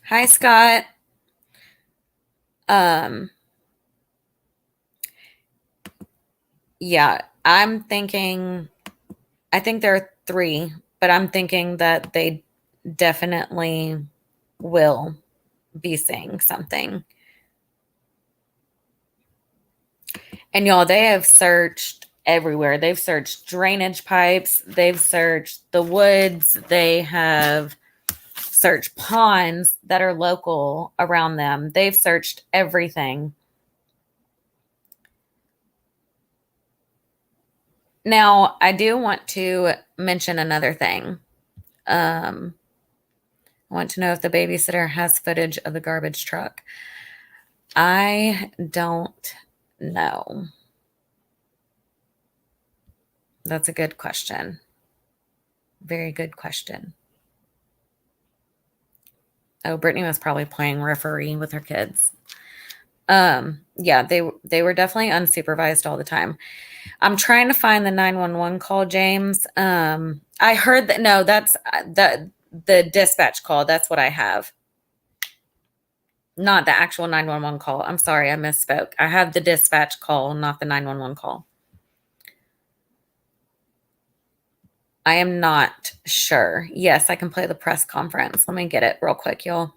Hi, Scott. Yeah, I'm thinking, I think there are 3, but I'm thinking that they definitely will be saying something. And y'all, they have searched everywhere. They've searched drainage pipes. They've searched the woods. They have searched ponds that are local around them. They've searched everything. Now, I do want to mention another thing. I want to know if the babysitter has footage of the garbage truck. I don't know. That's a good question. Very good question. Oh, Brittany was probably playing referee with her kids. Yeah, they were definitely unsupervised all the time. I'm trying to find the 911 call, James. I heard that. No, that's the dispatch call. That's what I have. Not the actual 911 call. I'm sorry, I misspoke. I have the dispatch call, not the 911 call. I am not sure. Yes, I can play the press conference. Let me get it real quick, y'all.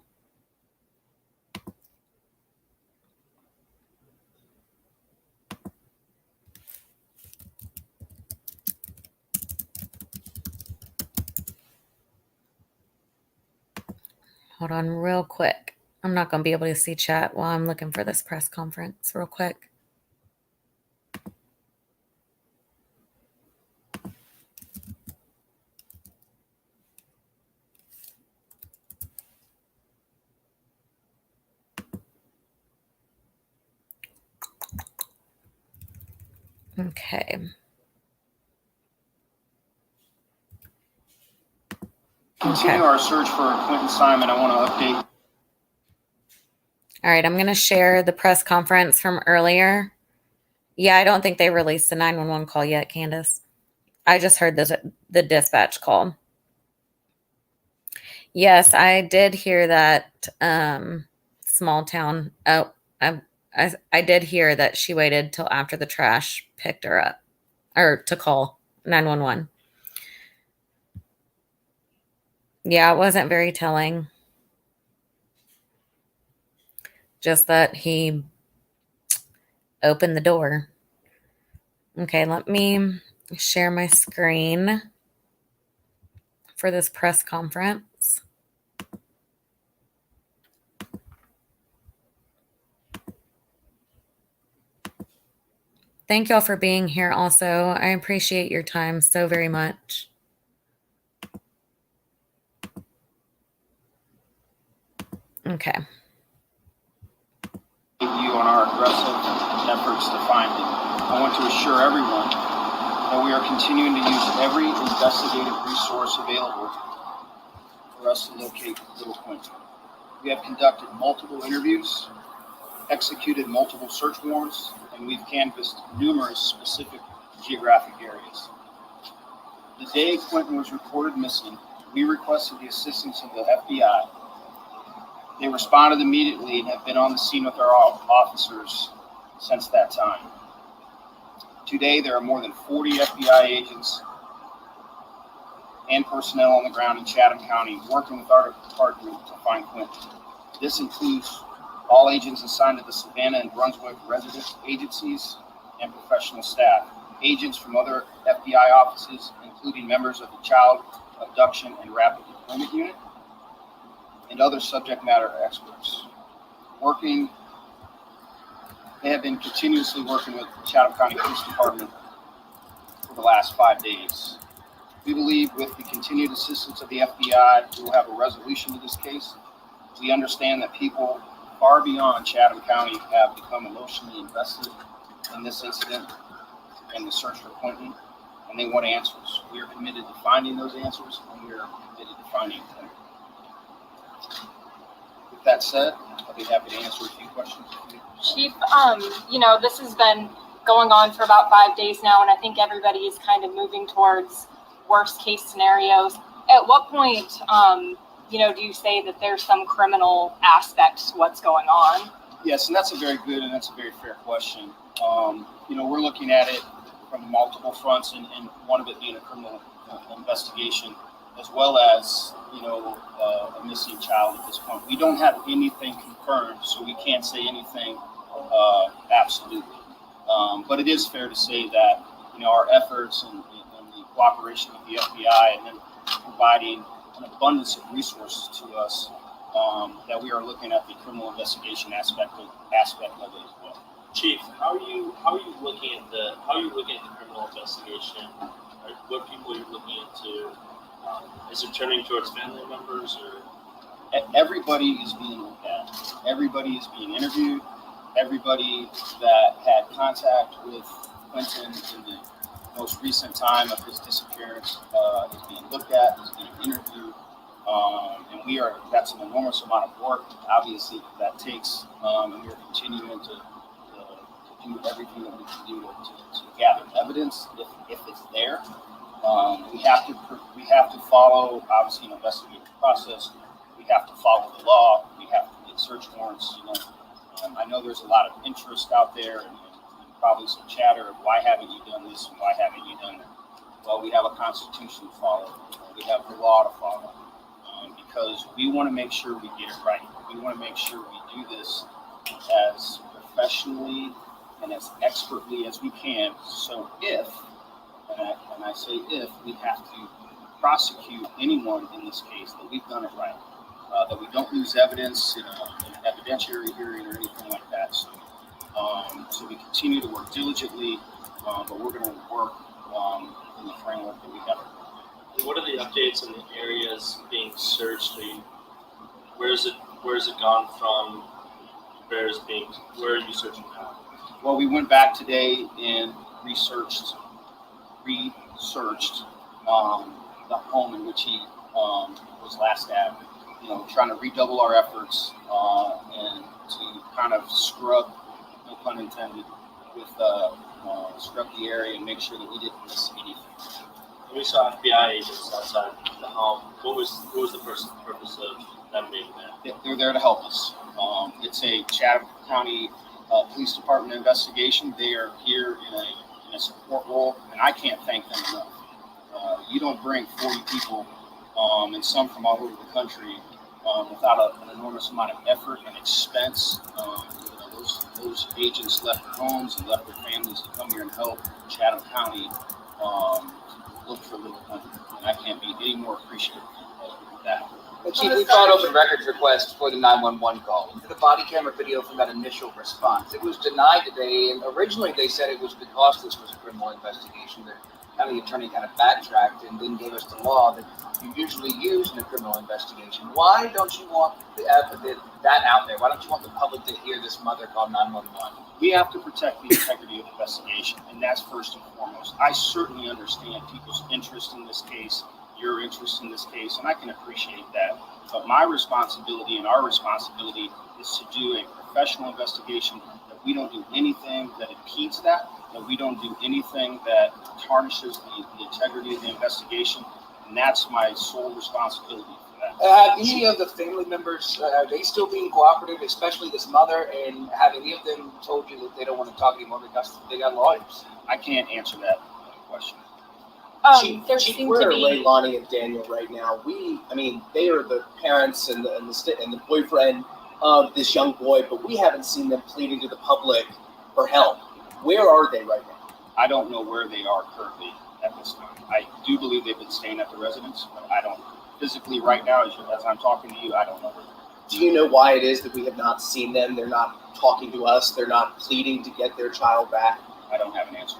Hold on real quick. I'm not going to be able to see chat while I'm looking for this press conference real quick. Okay. Continue our search for Quinton Simon. I want to update. All right, I'm going to share the press conference from earlier. Yeah, I don't think they released the 911 call yet, Candace. I just heard the dispatch call. Yes, I did hear that small town. Oh, I did hear that she waited till after the trash picked her up or to call 911. Yeah, it wasn't very telling. Just that he opened the door. Okay, let me share my screen for this press conference. Thank y'all for being here also. I appreciate your time so very much. Okay. You on our aggressive efforts to find him. I want to assure everyone that we are continuing to use every investigative resource available for us to locate little Quinton. We have conducted multiple interviews, executed multiple search warrants, and we've canvassed numerous specific geographic areas. The day Quinton was reported missing, we requested the assistance of the FBI. They responded immediately and have been on the scene with our officers since that time. Today, there are more than 40 FBI agents and personnel on the ground in Chatham County working with our group to find Quinton. This includes all agents assigned to the Savannah and Brunswick resident agencies and professional staff, agents from other FBI offices, including members of the Child Abduction and Rapid Deployment Unit, and other subject matter experts. They have been continuously working with the Chatham County Police Department for the last 5 days. We believe with the continued assistance of the FBI, we will have a resolution to this case. We understand that people far beyond Chatham County have become emotionally invested in this incident and the search for Quinton, and they want answers. We are committed to finding those answers, and we are committed to finding Quinton. With that said, I'll be happy to answer a few questions. Chief, this has been going on for about 5 days now, and I think everybody is kind of moving towards worst case scenarios. At what point, do you say that there's some criminal aspect to what's going on? Yes, and that's a very good and that's a very fair question. We're looking at it from multiple fronts, and one of it being a criminal investigation, as well as a missing child at this point. We don't have anything confirmed, so we can't say anything absolutely. But it is fair to say that our efforts and the cooperation with the FBI, and then providing an abundance of resources to us, that we are looking at the criminal investigation aspect of it as well. Chief, how are you looking at the criminal investigation? What people are you looking into? Is it turning towards family members or? Everybody is being looked at. Everybody is being interviewed. Everybody that had contact with Quinton in the most recent time of his disappearance is being looked at, is being interviewed. And that's an enormous amount of work, obviously, that takes, and we are continuing to do everything that we can do to gather evidence if it's there. We have to follow, obviously, an investigative process. We have to follow the law. We have to get search warrants. I know there's a lot of interest out there and probably some chatter of why haven't you done this and why haven't you done that. Well, we have a constitution to follow. We have the law to follow because we want to make sure we get it right. We want to make sure we do this as professionally and as expertly as we can. So if, and I say if, we have to prosecute anyone in this case, that we've done it right. That we don't lose evidence in an evidentiary hearing or anything like that. So we continue to work diligently, but we're going to work in the framework that we have. What are the updates in the areas being searched? Where is it gone from? Where are you searching now? Well, we went back today and researched the home in which he was last at. Trying to redouble our efforts and to kind of scrub, no pun intended, with scrub the area and make sure that we didn't miss anything. We saw FBI agents outside the home. What was the purpose of them being there? They're there to help us. It's a Chatham County Police Department investigation. They are here in a support role, and I can't thank them enough. You don't bring 40 people, and some from all over the country, without an enormous amount of effort and expense. Those agents left their homes and left their families to come here and help Chatham County look for little country. And I can't be any more appreciative of that. Chief, we filed open records requests for the 911 call. For the body camera video from that initial response, it was denied today, and originally they said it was because this was a criminal investigation. The county attorney kind of backtracked and then gave us the law that you usually use in a criminal investigation. Why don't you want that out there? Why don't you want the public to hear this mother call 911? We have to protect the integrity of the investigation, and that's first and foremost. I certainly understand people's interest in this case, your interest in this case, and I can appreciate that. But my responsibility and our responsibility is to do a professional investigation, that we don't do anything that impedes that we don't do anything that tarnishes the integrity of the investigation, and that's my sole responsibility for that. Any of the family members, are they still being cooperative, especially this mother, and have any of them told you that they don't want to talk anymore because they got lawyers? I can't answer that question. Chief, we're Leilani and Daniel right now. They are the parents and the boyfriend of this young boy, but we haven't seen them pleading to the public for help. Where are they right now? I don't know where they are currently at this time. I do believe they've been staying at the residence, but I don't physically right now, as I'm talking to you, I don't know where they are. Do you know why it is that we have not seen them? They're not talking to us. They're not pleading to get their child back. I don't have an answer.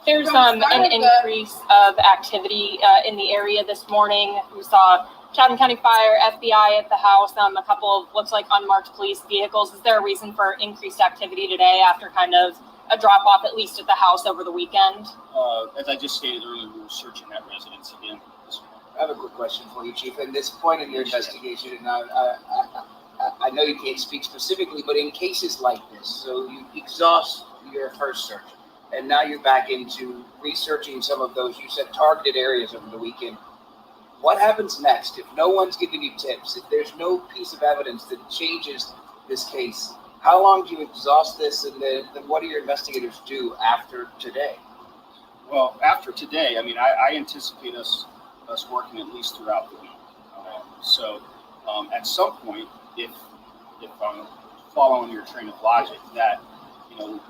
There's an increase of activity in the area this morning. We saw Chatham County Fire, FBI at the house, a couple of looks like unmarked police vehicles. Is there a reason for increased activity today after kind of a drop off, at least at the house over the weekend? As I just stated earlier, we were searching that residence again this morning. I have a quick question for you, Chief. At this point in your investigation, and I know you can't speak specifically, but in cases like this, so you exhaust your first search, and now you're back into researching some of those, you said, targeted areas over the weekend. What happens next if no one's giving you tips, if there's no piece of evidence that changes this case? How long do you exhaust this, and then what do your investigators do after today? Well, after today, I anticipate us working at least throughout the week. So at some point, if I'm following your train of logic, that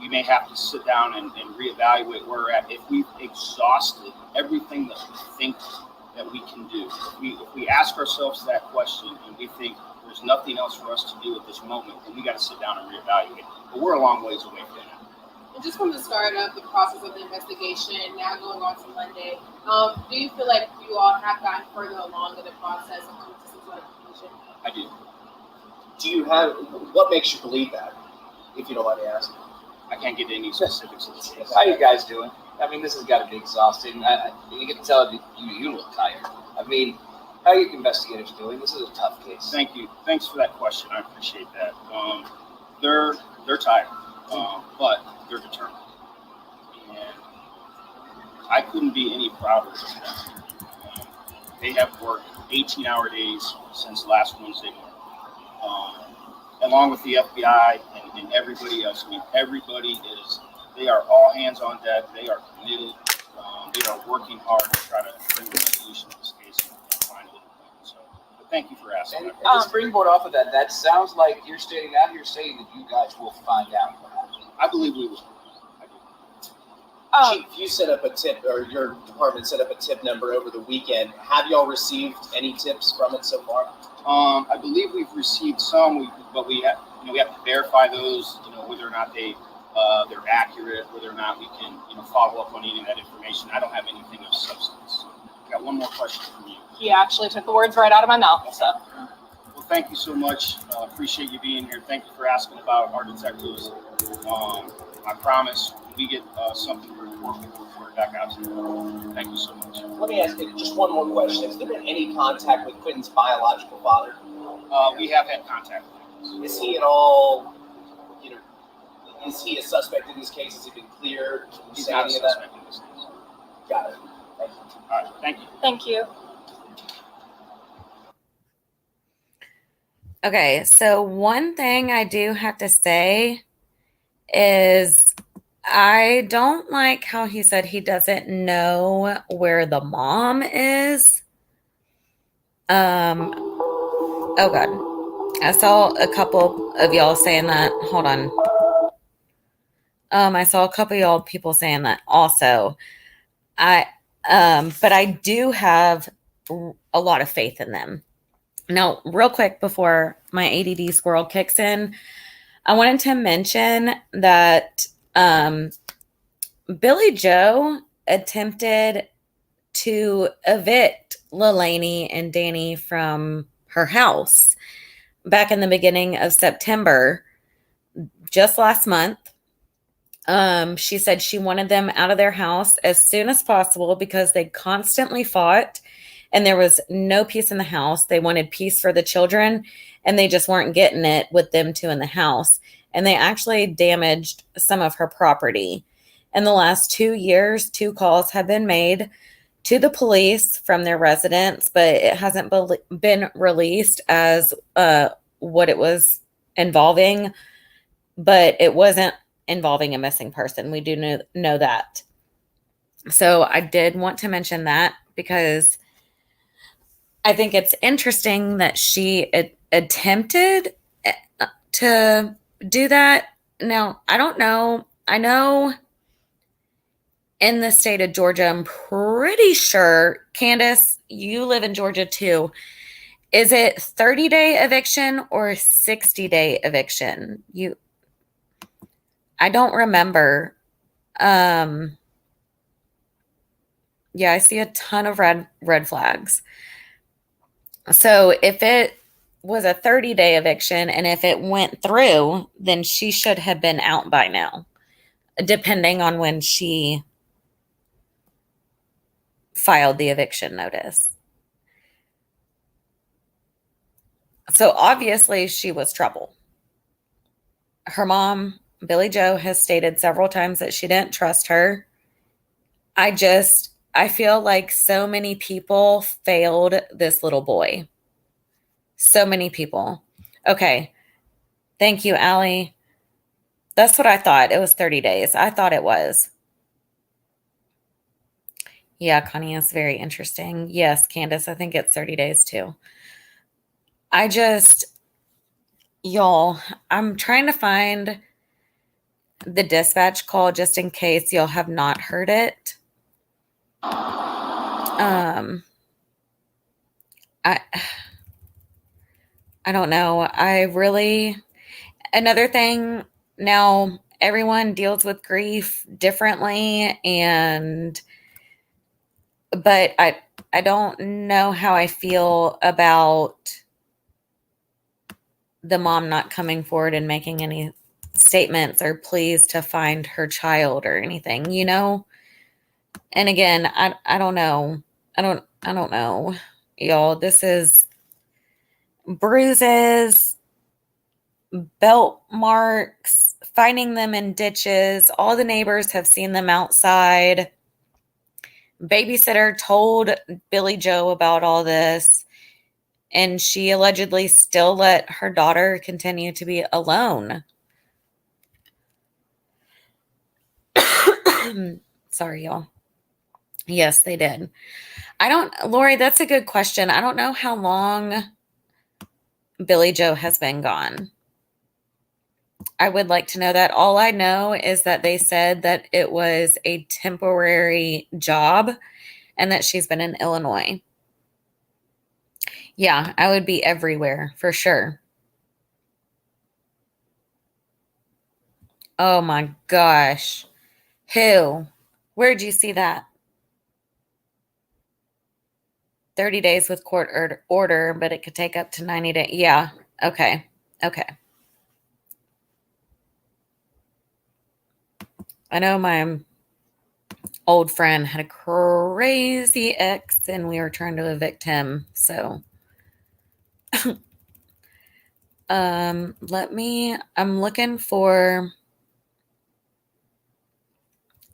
we may have to sit down and reevaluate where we're at. If we've exhausted everything that we think that we can do, if we ask ourselves that question and we think there's nothing else for us to do at this moment, then we got to sit down and reevaluate. But we're a long ways away from that. And just from the start of the process of the investigation, now going on to Monday, do you feel like you all have gotten further along in the process of coming to some sort of conclusion? I do. Do you have what makes you believe that? If you don't mind me asking. I can't get any specifics of this case. How you guys doing? I mean, this has got to be exhausting. You can tell you look tired. I mean, how are you investigators doing? This is a tough case. Thank you. Thanks for that question. I appreciate that. They're tired, but they're determined, and I couldn't be any prouder of them. They have worked 18-hour days since last Wednesday morning, along with the FBI and everybody else. I mean, they are all hands on deck. They are committed. They are working hard to try to bring a resolution to this case and find it. So, but thank you for asking. And to springboard off of that, that sounds like you're standing out here saying that you guys will find out what happened. I believe we will. Chief, you set up a tip, or your department set up a tip number over the weekend. Have y'all received any tips from it so far? I believe we've received some, but we have to verify those, whether or not they're accurate, whether or not we can, follow up on any of that information. I don't have anything of substance. Got one more question from you. He actually took the words right out of my mouth. So. Well, thank you so much. Appreciate you being here. Thank you for asking about our detectives. I promise when we get something to report, we'll report back out to you. Thank you so much. Let me ask you just one more question. Has there been any contact with Quinton's biological father? We have had contact with him. Is he at all, is he a suspect in this case? Has he been cleared? He's not a suspect in this case. Got it. Thank you. All right. Thank you. Thank you. Okay, so one thing I do have to say is I don't like how he said he doesn't know where the mom is. Oh God. I saw a couple of y'all saying that. Hold on. I saw a couple of y'all people saying that also. But I do have a lot of faith in them. Now, real quick before my ADD squirrel kicks in, I wanted to mention that Billy Joe attempted to evict Leilani and Danny from her house back in the beginning of September, just last month. She said she wanted them out of their house as soon as possible because they constantly fought and there was no peace in the house. They wanted peace for the children and they just weren't getting it with them two in the house. And they actually damaged some of her property. In the last 2 years, 2 calls have been made to the police from their residents, but it hasn't been released as what it was involving, but it wasn't involving a missing person. We do know that. So I did want to mention that because I think it's interesting that she attempted to do that. Now, I don't know. I know in the state of Georgia, I'm pretty sure, Candace, you live in Georgia too. Is it 30-day eviction or 60-day eviction? I don't remember. Yeah, I see a ton of red flags. So if it was a 30-day eviction and if it went through, then she should have been out by now, depending on when she filed the eviction notice. So obviously she was trouble. Her mom, Billy Joe, has stated several times that she didn't trust her. I feel like so many people failed this little boy. So many people. Okay. Thank you, Allie. That's what I thought. It was 30 days. I thought it was. Yeah, Connie, is very interesting. Yes, Candace, I think it's 30 days too. Y'all, I'm trying to find the dispatch call just in case y'all have not heard it. I don't know. Another thing, now everyone deals with grief differently, but I don't know how I feel about the mom not coming forward and making any statements or pleas to find her child or anything, And again, I don't know. I don't know. Y'all, this is bruises, belt marks, finding them in ditches. All the neighbors have seen them outside. Babysitter told Billy Joe about all this, and she allegedly still let her daughter continue to be alone. Sorry, y'all. Yes, they did. Lori, that's a good question. I don't know how long Billy Joe has been gone. I would like to know that. All I know is that they said that it was a temporary job and that she's been in Illinois. Yeah, I would be everywhere for sure. Oh my gosh. Who? Where'd you see that? 30 days with court order, but it could take up to 90 days. Yeah. Okay. Okay. I know my old friend had a crazy ex and we were trying to evict him. So I'm looking for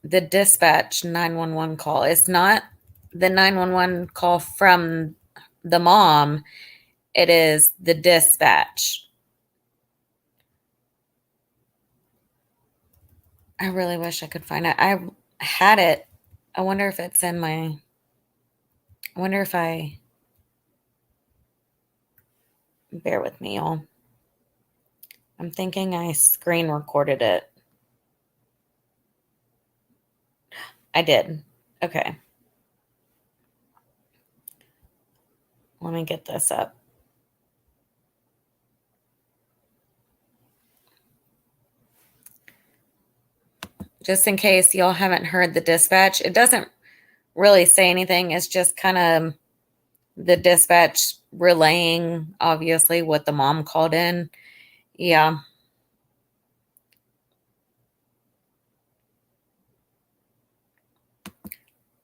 the dispatch 911 call. It's not the 911 call from the mom. It is the dispatch. I really wish I could find it. I had it. I wonder if it's in my, I wonder if I, bear with me, y'all. I'm thinking I screen recorded it. I did. Okay. Let me get this up. Just in case y'all haven't heard the dispatch, it doesn't really say anything. It's just kind of the dispatch relaying, obviously, what the mom called in. Yeah.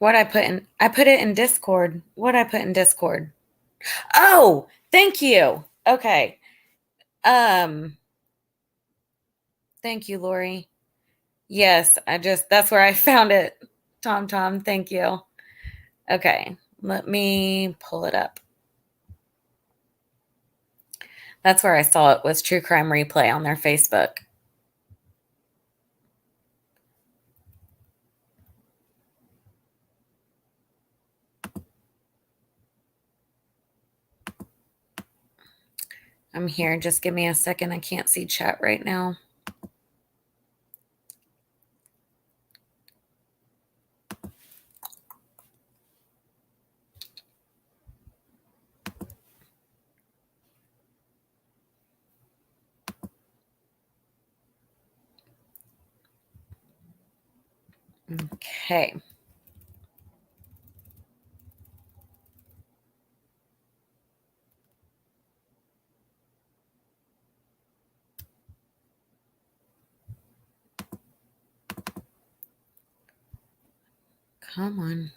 I put it in Discord. What I put in Discord? Oh, thank you. Okay. Thank you, Lori. Yes, that's where I found it. Tom, thank you. Okay, let me pull it up. That's where I saw it, was True Crime Replay on their Facebook. I'm here. Just give me a second. I can't see chat right now. Okay. Come on.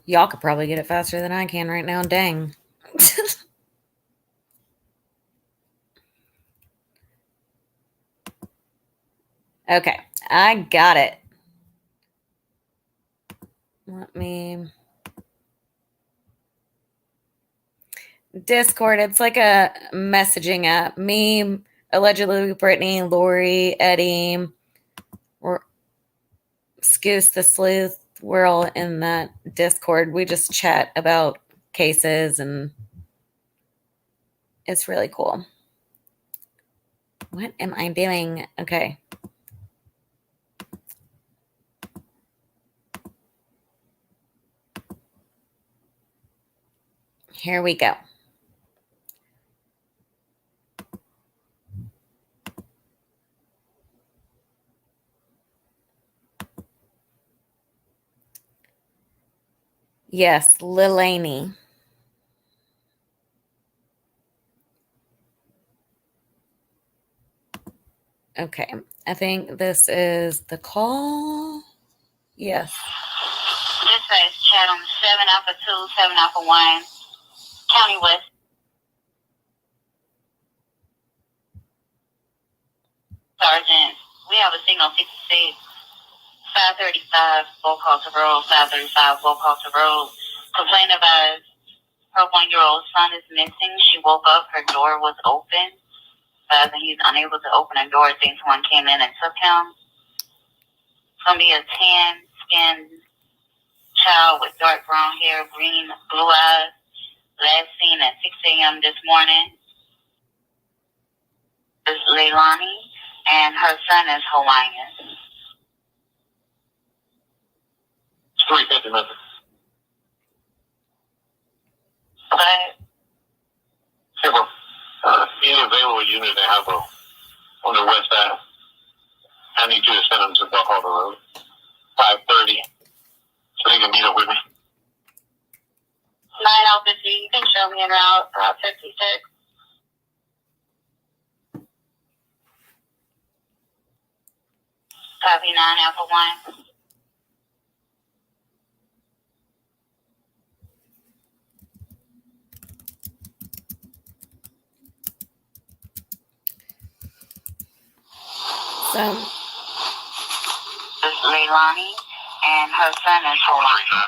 Y'all could probably get it faster than I can right now. Dang. Okay, I got it. Let me... Discord, it's like a messaging app. Me, allegedly Brittany, Lori, Eddie, or Scoose the Sleuth. We're all in that Discord. We just chat about cases and it's really cool. What am I doing? Okay. Here we go. Yes, Lilani. Okay, I think this is the call. Yes. Dispatch, Chatham 7 Alpha 2, 7 Alpha 1, County West. Sergeant, we have a signal 66, 535, Bocaulta Road, 535, Bocaulta Road. Complaint about her 1-year-old son is missing. She woke up, her door was open. He's unable to open the door. Thinks someone came in and took him. It's going to be a tan-skinned child with dark brown hair, green, blue eyes. Last seen at 6 a.m. this morning. Is Leilani, and her son is Hawaiian. 350 minutes. But Yeah, well, any available unit they have on the west side, I need you to send them to Buckholder Road, 5:30, so they can meet up with me. 9 Alpha G, you can show me en route, Route 56. Copy 9 Alpha 1. So, This is Leilani, and her son is Hawaiian.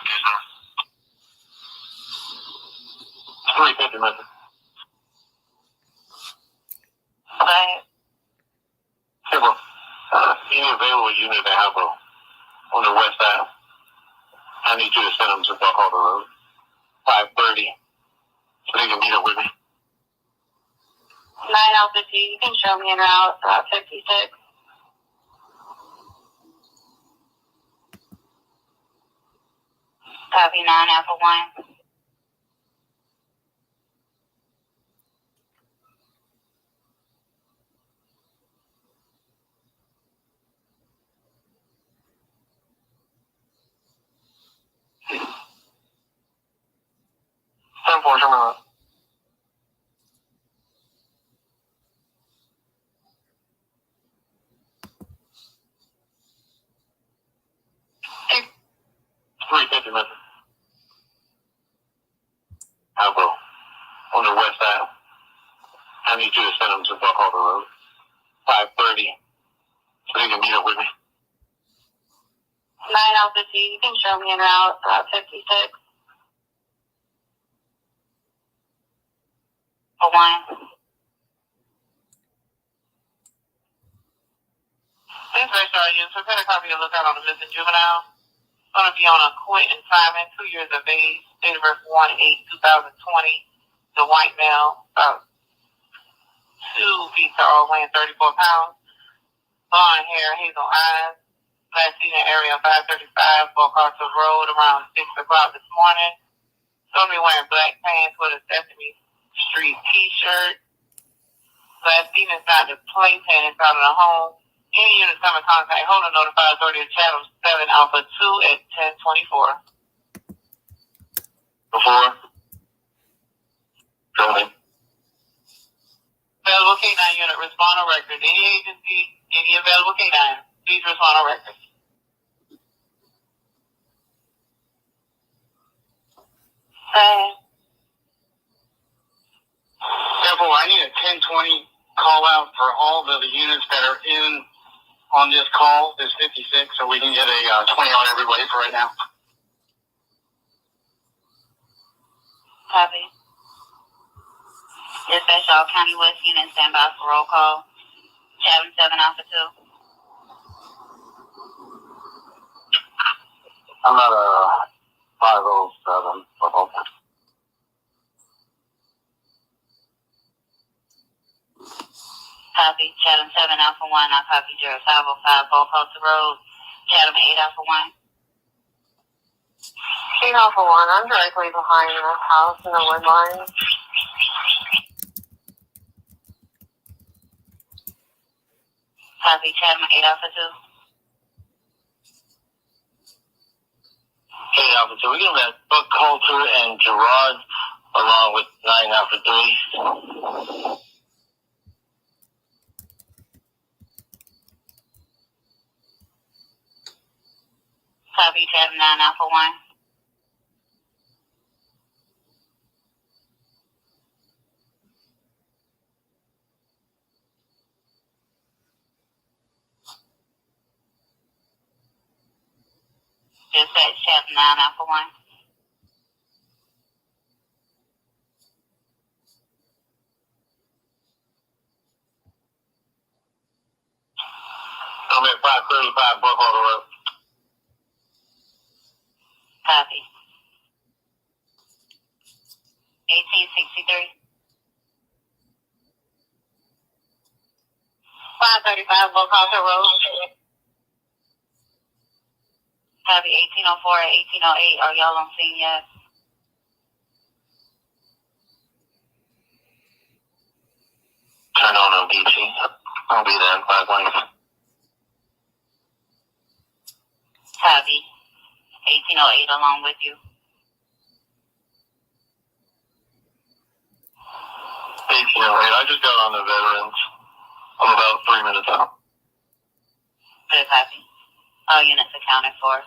350 minutes. But Yeah, well, any available unit they have on the west side, I need you to send them to Buckholder Road, 5:30, so they can meet up with me. 9 Alpha G, you can show me en route, Route 56. Copy 9 Alpha 1. Send for someone. Hey. 350 minutes. I'll go on the west side. I need you to send them to Buckholder Road, 5:30, so they can meet up with me. 9 Alpha G, you can show me en route, Route 56. Hawaiian. Dispatch Sergeant, so send a copy of the lookout on the missing juvenile. Going to be on a Quinton Simon, 2 years of age, date of birth 1/8/2020. The white male, about 2 feet tall, weighing 34 pounds. Blonde hair, hazel eyes. Last seen in area 535, Bocaulta Road, around 6 o'clock this morning. Going to be wearing black pants with a Sesame Street t-shirt. Last seen inside the playpen inside of the home. Any units come in contact, hold a notified authority of Chatham 7 Alpha 2 at 10:24. Before? Building. Available K9 unit, respond on record. Any agency, any available K9, please respond on record. Therefore, I need a 1020 call out for all of the units that are in on this call, this 56, so we can get a 20 on everybody for right now. Copy. Dispatch all County West units, stand by for roll call. Chatham 7 Alpha 2. I'm at a 507. Okay. Copy. Chatham 7 Alpha 1. I copy 0505 Bocaulta Road. Chatham 8 Alpha 1. for one, I'm directly behind this house in the wood line. Copy, Chatham 8 Alpha 2. 8 Alpha 2. We're going to have Buck Coulter and Gerard along with 9 Alpha 3. Copy, Chatham 9 Alpha 1. Dispatch Chatham 9 Alpha 1. I'm at 535 Buckwater Road. Copy. 1863. 535 Buckwater Road. Copy, 1804 and 1808. Are y'all on scene yet? Turn on ODT. I'll be there in 5 minutes. Copy. 1808 along with you. 1808. I just got on the veterans. I'm about 3 minutes out. Good copy. All units accounted for.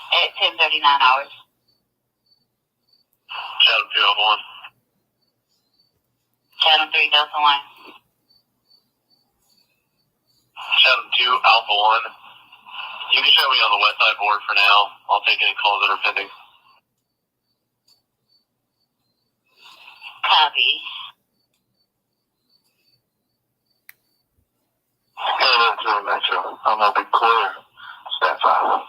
At 10:39 hours. Chatham 2 Alpha 1. Chatham 3 Delta 1. Chatham 2 Alpha 1. You can show me on the west side board for now. I'll take any calls that are pending. Copy. That's really Metro. I'm not big clear. Stat 5.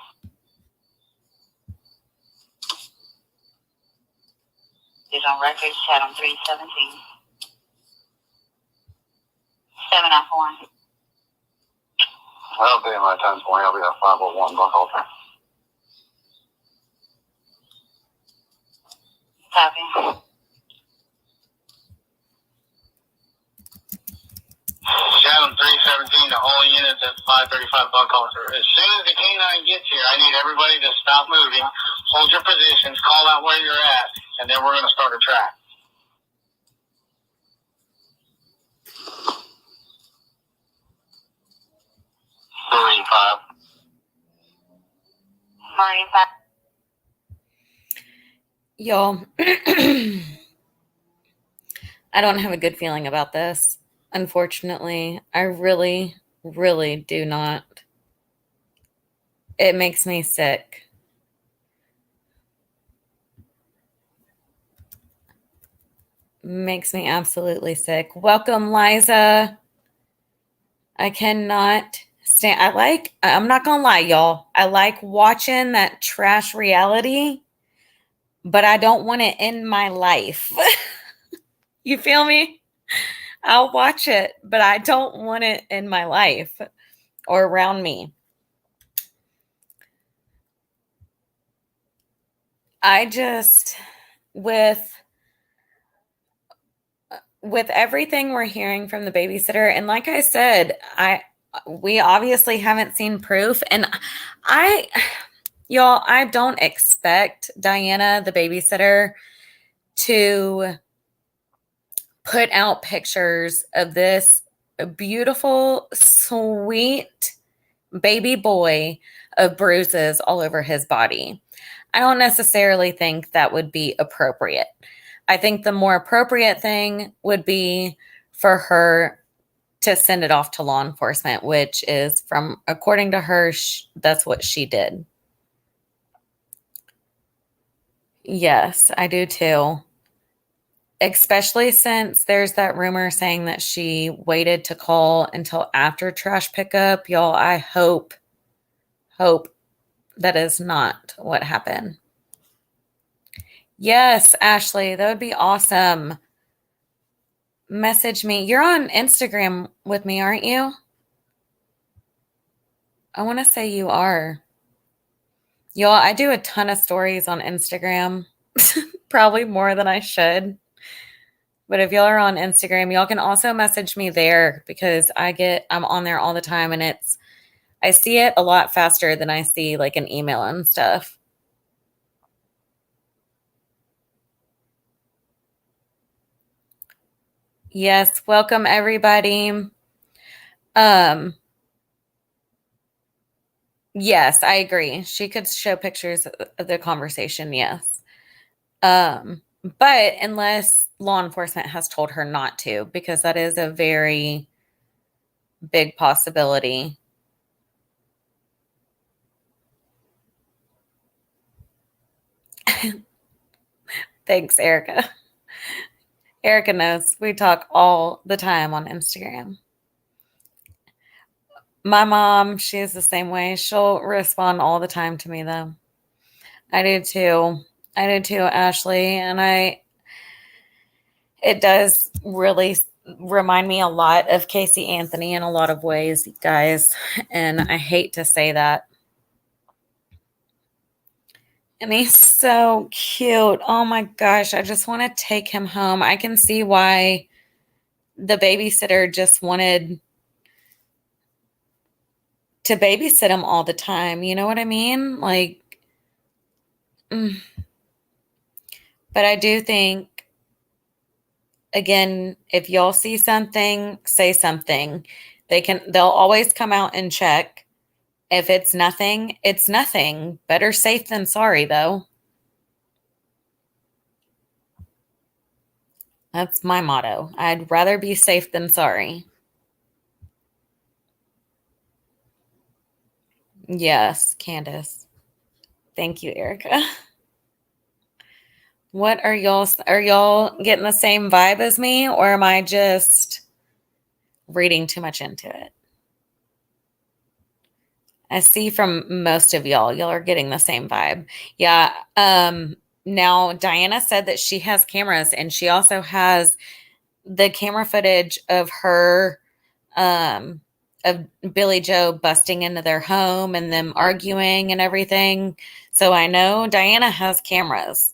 Is on record, Chatham 317. 7 Alpha 1. I'll be in my 10 point. I'll be at 501 Buckhalter. Copy. Chatham 317 to all units at 535 Buckhalter. As soon as the K9 gets here, I need everybody to stop moving, hold your positions, call out where you're at, and then we're going to start a track. Marine 5. Marine 5. Y'all, I don't have a good feeling about this. Unfortunately, I really, really do not. It makes me sick. Makes me absolutely sick. Welcome, Liza. I cannot stand. I'm not going to lie, y'all. I like watching that trash reality, but I don't want it in my life. You feel me? I'll watch it, but I don't want it in my life or around me. I just, with everything we're hearing from the babysitter, and like I said, we obviously haven't seen proof, and y'all, I don't expect Diana, the babysitter, to put out pictures of this beautiful, sweet baby boy of bruises all over his body. I don't necessarily think that would be appropriate. I think the more appropriate thing would be for her to send it off to law enforcement, which is, according to her, that's what she did. Yes, I do too. Especially since there's that rumor saying that she waited to call until after trash pickup. Y'all, I hope that is not what happened. Yes, Ashley, that would be awesome. Message me. You're on Instagram with me, aren't you? I want to say you are. Y'all, I do a ton of stories on Instagram, probably more than I should. But if y'all are on Instagram, y'all can also message me there because I'm on there all the time and I see it a lot faster than I see like an email and stuff. Yes, welcome everybody. Yes, I agree. She could show pictures of the conversation, yes. But unless law enforcement has told her not to, because that is a very big possibility. Thanks, Erica. Erica knows we talk all the time on Instagram. My mom, she is the same way. She'll respond all the time to me, though. I do too. Ashley. And it does really remind me a lot of Casey Anthony in a lot of ways, guys. And I hate to say that. And he's so cute. Oh my gosh. I just want to take him home. I can see why the babysitter just wanted to babysit him all the time. You know what I mean? Like, but I do think, again, if y'all see something, say something. They'll always come out and check. If it's nothing, it's nothing. Better safe than sorry, though. That's my motto. I'd rather be safe than sorry. Yes, Candace. Thank you, Erica. What are y'all getting the same vibe as me, or am I just reading too much into it? I see from most of y'all are getting the same vibe. Yeah. Now Diana said that she has cameras and she also has the camera footage of her, of Billy Joe busting into their home and them arguing and everything. So I know Diana has cameras.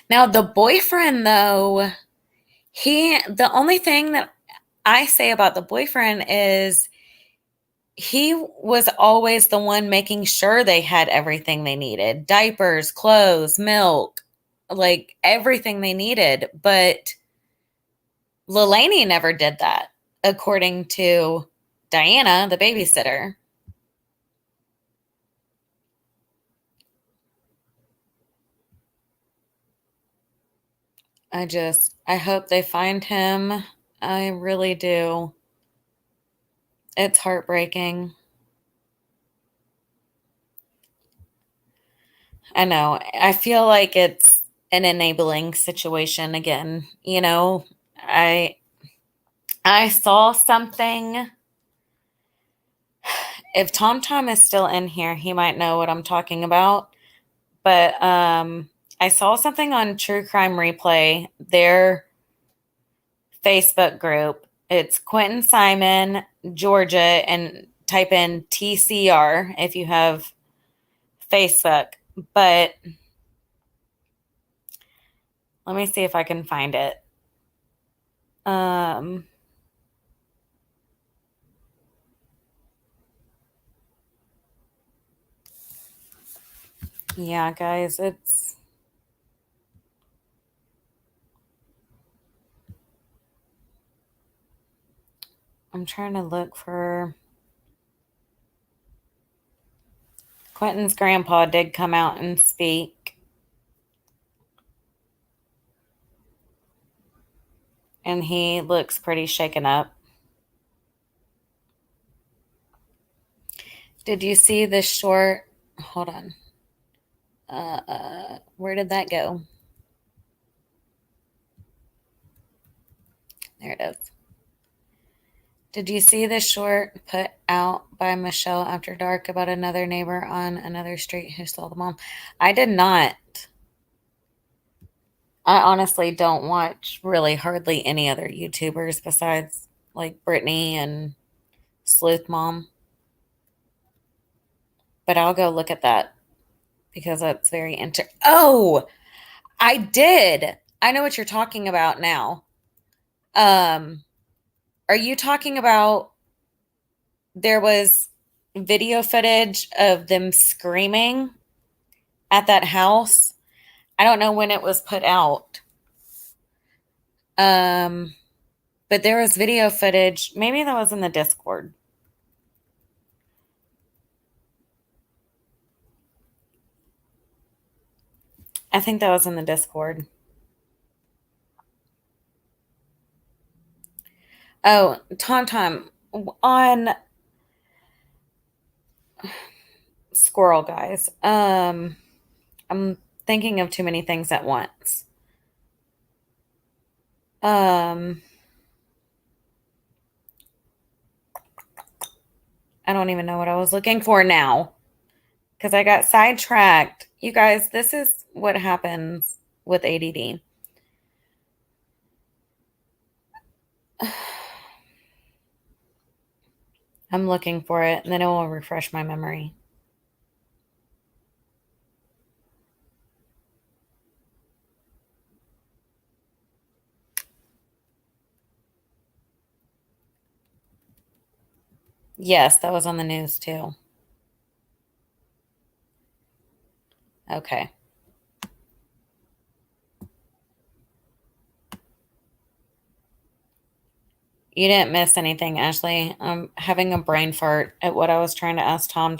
Now the boyfriend, though, the only thing that I say about the boyfriend is he was always the one making sure they had everything they needed. Diapers, clothes, milk, like everything they needed. But Leilani never did that, according to Diana, the babysitter. I hope they find him. I really do. It's heartbreaking. I know. I feel like it's an enabling situation again. You know, I saw something. If Tom is still in here, he might know what I'm talking about. But I saw something on True Crime Replay, their Facebook group. It's Quinton, Simon, Georgia, and type in TCR if you have Facebook. But let me see if I can find it. Yeah, guys, I'm trying to look for Quentin's grandpa did come out and speak. And he looks pretty shaken up. Did you see this short? Hold on. Where did that go? There it is. Did you see the short put out by Michelle After Dark about another neighbor on another street who saw the mom? I did not. I honestly don't watch really hardly any other YouTubers besides like Brittany and Sleuth Mom. but I'll go look at that because that's very Oh, I did. I know what you're talking about now. Are you talking about there was video footage of them screaming at that house? I don't know when it was put out. But there was video footage. Maybe that was in the Discord. I think that was in the Discord. Oh, Tom, on Squirrel Guys. I'm thinking of too many things at once. I don't even know what I was looking for now because I got sidetracked. You guys, this is what happens with ADD. I'm looking for it, and then it will refresh my memory. Yes, that was on the news too. Okay. You didn't miss anything, Ashley. I'm having a brain fart at what I was trying to ask Tom.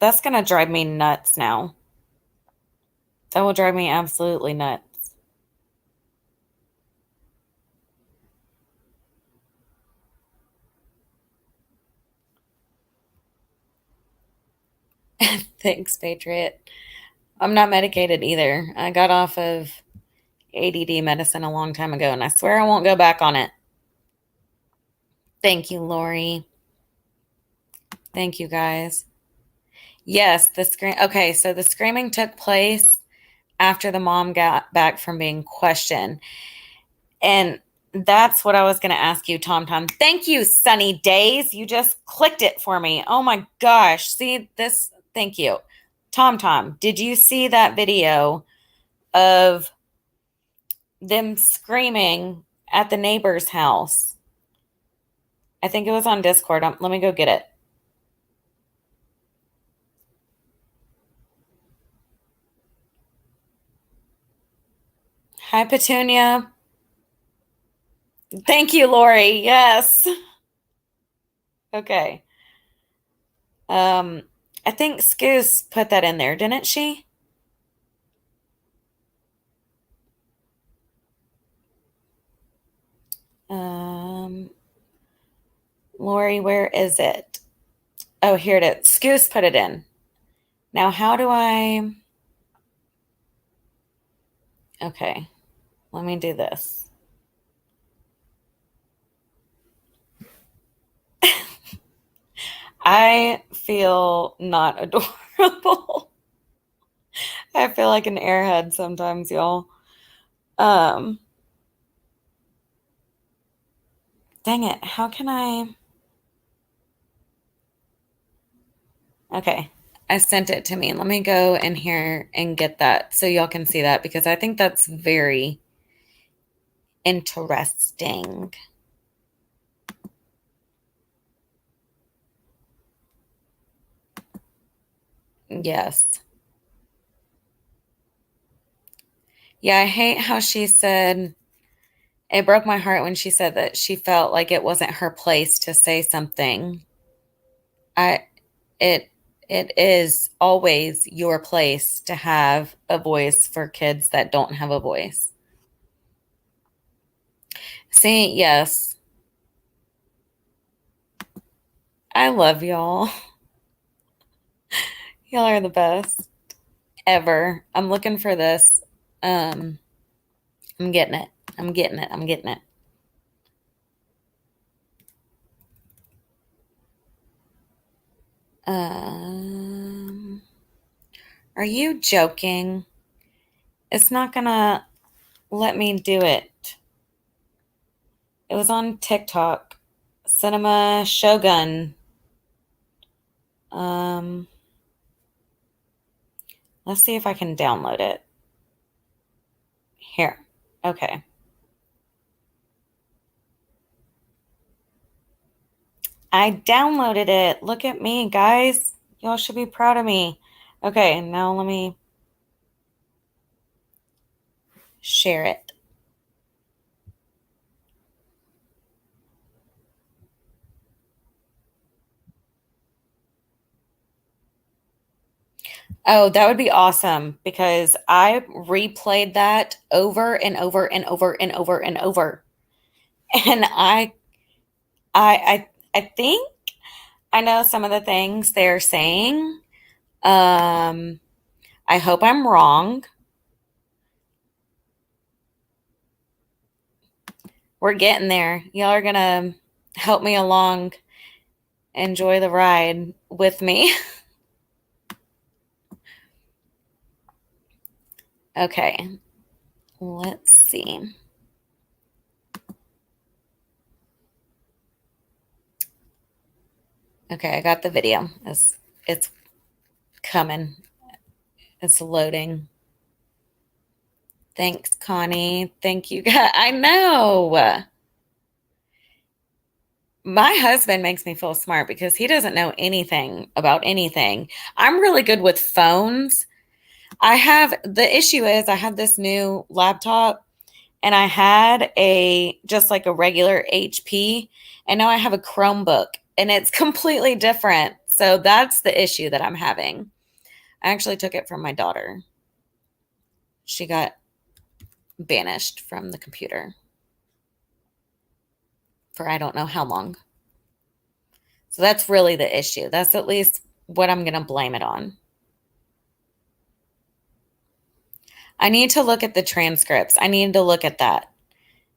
That's going to drive me nuts now. That will drive me absolutely nuts. Thanks, Patriot. I'm not medicated either. I got off of ADD medicine a long time ago, and I swear I won't go back on it. Thank you, Lori. Thank you, guys. Yes, the scream. Okay, so the screaming took place after the mom got back from being questioned. And that's what I was going to ask you, Tom. Thank you, Sunny Days. You just clicked it for me. Oh my gosh. See this? Thank you. Tom, did you see that video of them screaming at the neighbor's house? I think it was on Discord. Let me go get it. Hi, Petunia. Thank you, Lori. Yes. Okay. I think Scoos put that in there, didn't she? Lori, where is it? Oh, here it is. Scoos put it in. Now, how do I... Okay. Let me do this. I feel not adorable. I feel like an airhead sometimes, y'all. Dang it. How can I... Okay. I sent it to me. Let me go in here and get that so y'all can see that because I think that's very interesting. Yes. Yeah, I hate how she said it broke my heart when she said that she felt like it wasn't her place to say something. It is always your place to have a voice for kids that don't have a voice. See, yes. I love y'all. Y'all are the best ever. I'm looking for this. I'm getting it. I'm getting it. Are you joking? It's not gonna let me do it. It was on TikTok. Cinema Shogun. Let's see if I can download it. Here. Okay. I downloaded it. Look at me, guys. Y'all should be proud of me. Okay, now let me share it. Oh, that would be awesome because I replayed that over and over and over and over and over. And I think I know some of the things they're saying. I hope I'm wrong. We're getting there. Y'all are gonna help me along. Enjoy the ride with me. Okay. Let's see. Okay, I got the video. It's coming. It's loading. Thanks, Connie. Thank you, guys. I know. My husband makes me feel smart because he doesn't know anything about anything. I'm really good with phones. The issue is I have this new laptop and I had just like a regular HP, and now I have a Chromebook and it's completely different. So that's the issue that I'm having. I actually took it from my daughter. She got banished from the computer for I don't know how long. So that's really the issue. That's at least what I'm going to blame it on. I need to look at the transcripts. I need to look at that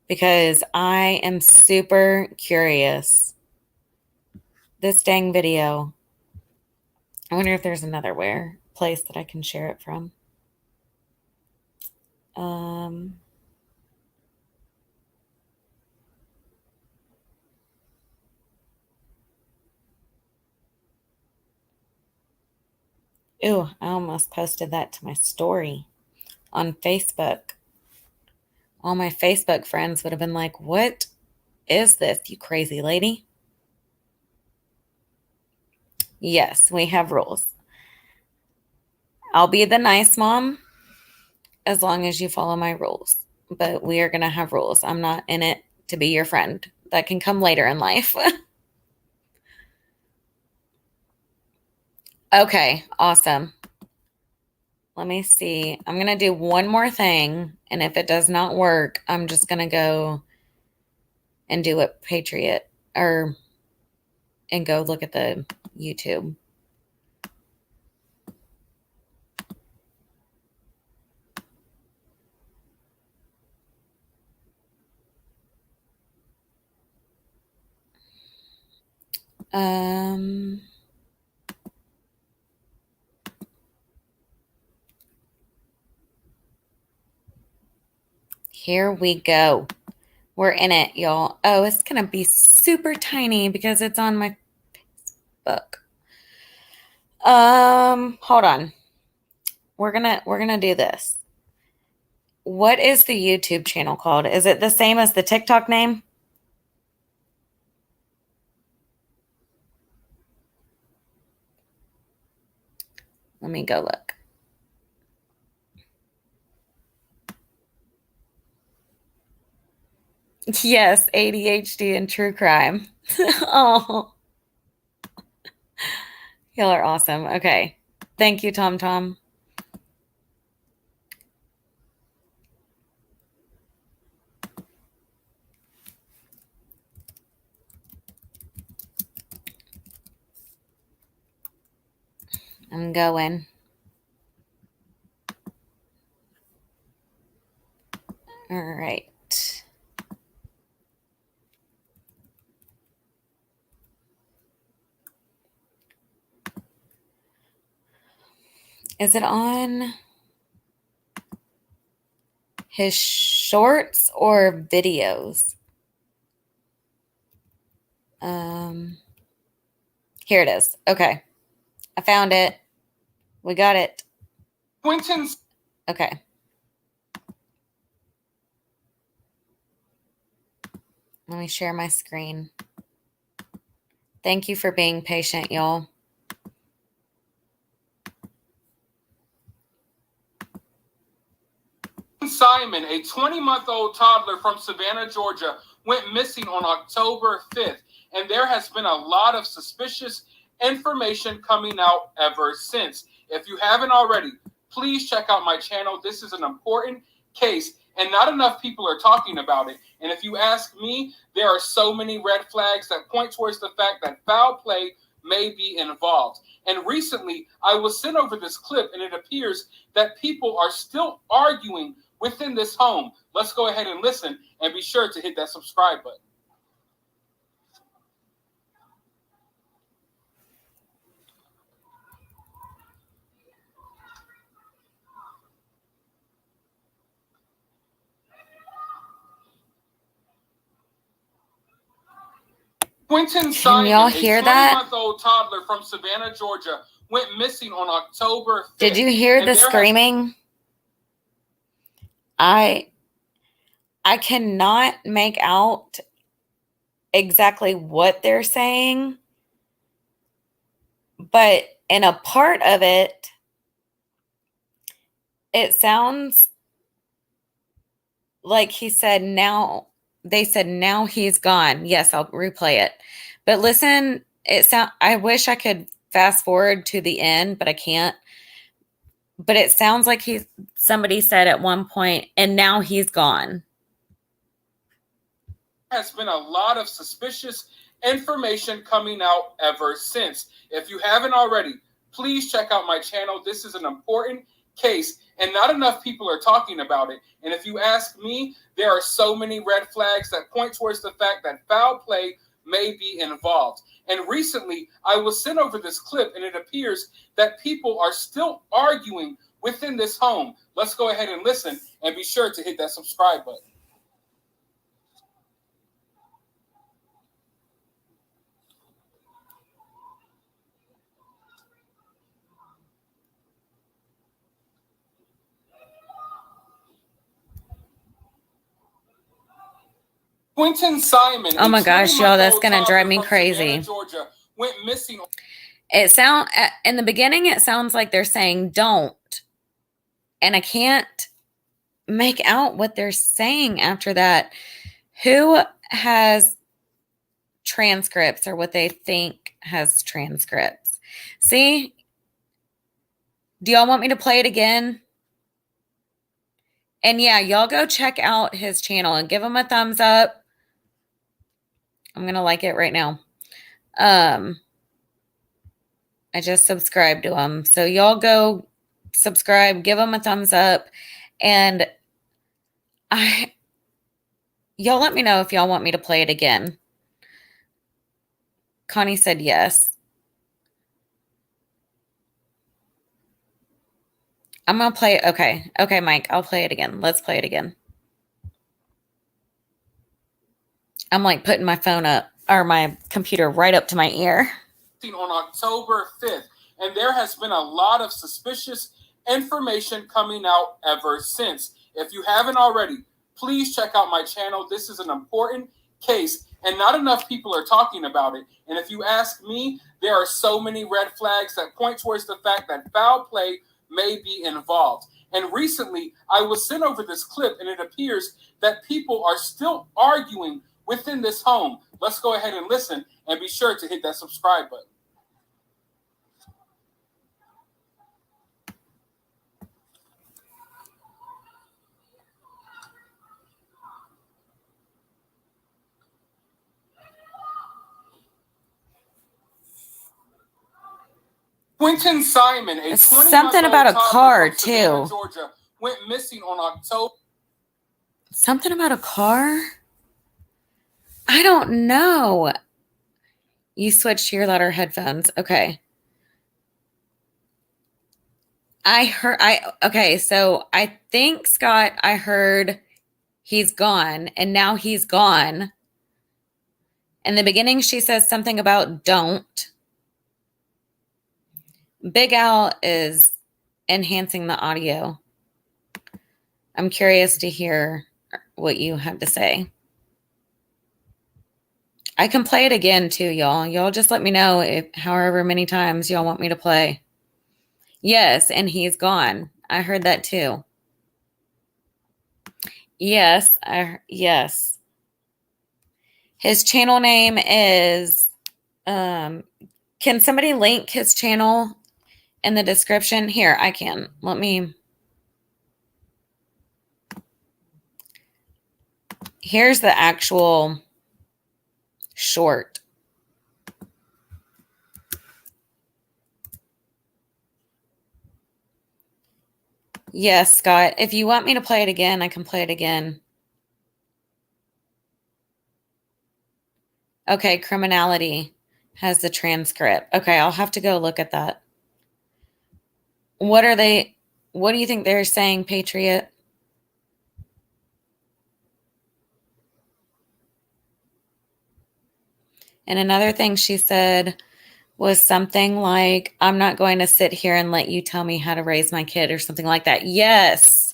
because I am super curious. This dang video. I wonder if there's another place that I can share it from. Ew, I almost posted that to my story on Facebook. All my Facebook friends would have been like, what is this, you crazy lady? Yes, we have rules. I'll be the nice mom as long as you follow my rules. But we are going to have rules. I'm not in it to be your friend. That can come later in life. Okay, awesome. Let me see. I'm going to do one more thing. And if it does not work, I'm just going to go and do it Patriot and go look at the YouTube. Here we go. We're in it, y'all. Oh, it's going to be super tiny because it's on my Facebook. Hold on. We're going to do this. What is the YouTube channel called? Is it the same as the TikTok name? Let me go look. Yes, ADHD and true crime. Oh, y'all are awesome. Okay. Thank you, Tom Tom. I'm going. All right. Is it on his shorts or videos? Here it is. Okay. I found it. We got it. Quinton's. Okay. Let me share my screen. Thank you for being patient, y'all. Simon, a 20-month-old toddler from Savannah, Georgia, went missing on October 5th, and there has been a lot of suspicious information coming out ever since. If you haven't already, please check out my channel. This is an important case, and not enough people are talking about it. And if you ask me, there are so many red flags that point towards the fact that foul play may be involved. And recently, I was sent over this clip, and it appears that people are still arguing within this home. Let's go ahead and listen, and be sure to hit that subscribe button. Quinton Simon, y'all hear a that? 20-month-old toddler from Savannah, Georgia, went missing on October 5th. Did you hear the screaming? I cannot make out exactly what they're saying, but in a part of it, it sounds like he said now. They said now he's gone. Yes, I'll replay it. But listen, I wish I could fast forward to the end, but I can't. But it sounds like somebody said at one point, and now he's gone. Has been a lot of suspicious information coming out ever since. If you haven't already, please check out my channel. This is an important case, and not enough people are talking about it. And if you ask me, there are so many red flags that point towards the fact that foul play may be involved. And recently, I was sent over this clip, and it appears that people are still arguing within this home. Let's go ahead and listen, and be sure to hit that subscribe button. Quinton Simon. Oh my gosh, y'all, that's gonna drive me crazy. Georgia, went missing. In the beginning, it sounds like they're saying don't, and I can't make out what they're saying after that. Who has transcripts, or what they think has transcripts? See? Do y'all want me to play it again? And yeah, y'all go check out his channel and give him a thumbs up. I'm going to like it right now. I just subscribed to him. So y'all go subscribe, give him a thumbs up. And y'all let me know if y'all want me to play it again. Connie said yes. I'm going to play it. Okay. Okay, Mike, I'll play it again. Let's play it again. I'm like putting my phone up, or my computer right up to my ear. On October 5th, and there has been a lot of suspicious information coming out ever since. If you haven't already, please check out my channel. This is an important case, and not enough people are talking about it. And if you ask me, there are so many red flags that point towards the fact that foul play may be involved. And recently, I was sent over this clip, and it appears that people are still arguing within this home. Let's go ahead and listen, and be sure to hit that subscribe button. Quinton Simon, a something about a car too. Georgia, went missing on October. Something about a car? I don't know. You switched to your louder headphones. Okay. Okay, so I think, Scott, I heard he's gone, and now he's gone. In the beginning, she says something about don't. Big Al is enhancing the audio. I'm curious to hear what you have to say. I can play it again too, y'all. Y'all just let me know if however many times y'all want me to play. Yes, and he's gone. I heard that too. Yes, yes. His channel name is can somebody link his channel in the description? Here, I can. Let me. Here's the actual short. Yes, Scott. If you want me to play it again, I can play it again. Okay, criminality has the transcript. Okay, I'll have to go look at that. What do you think they're saying, Patriot? And another thing she said was something like, I'm not going to sit here and let you tell me how to raise my kid or something like that. Yes.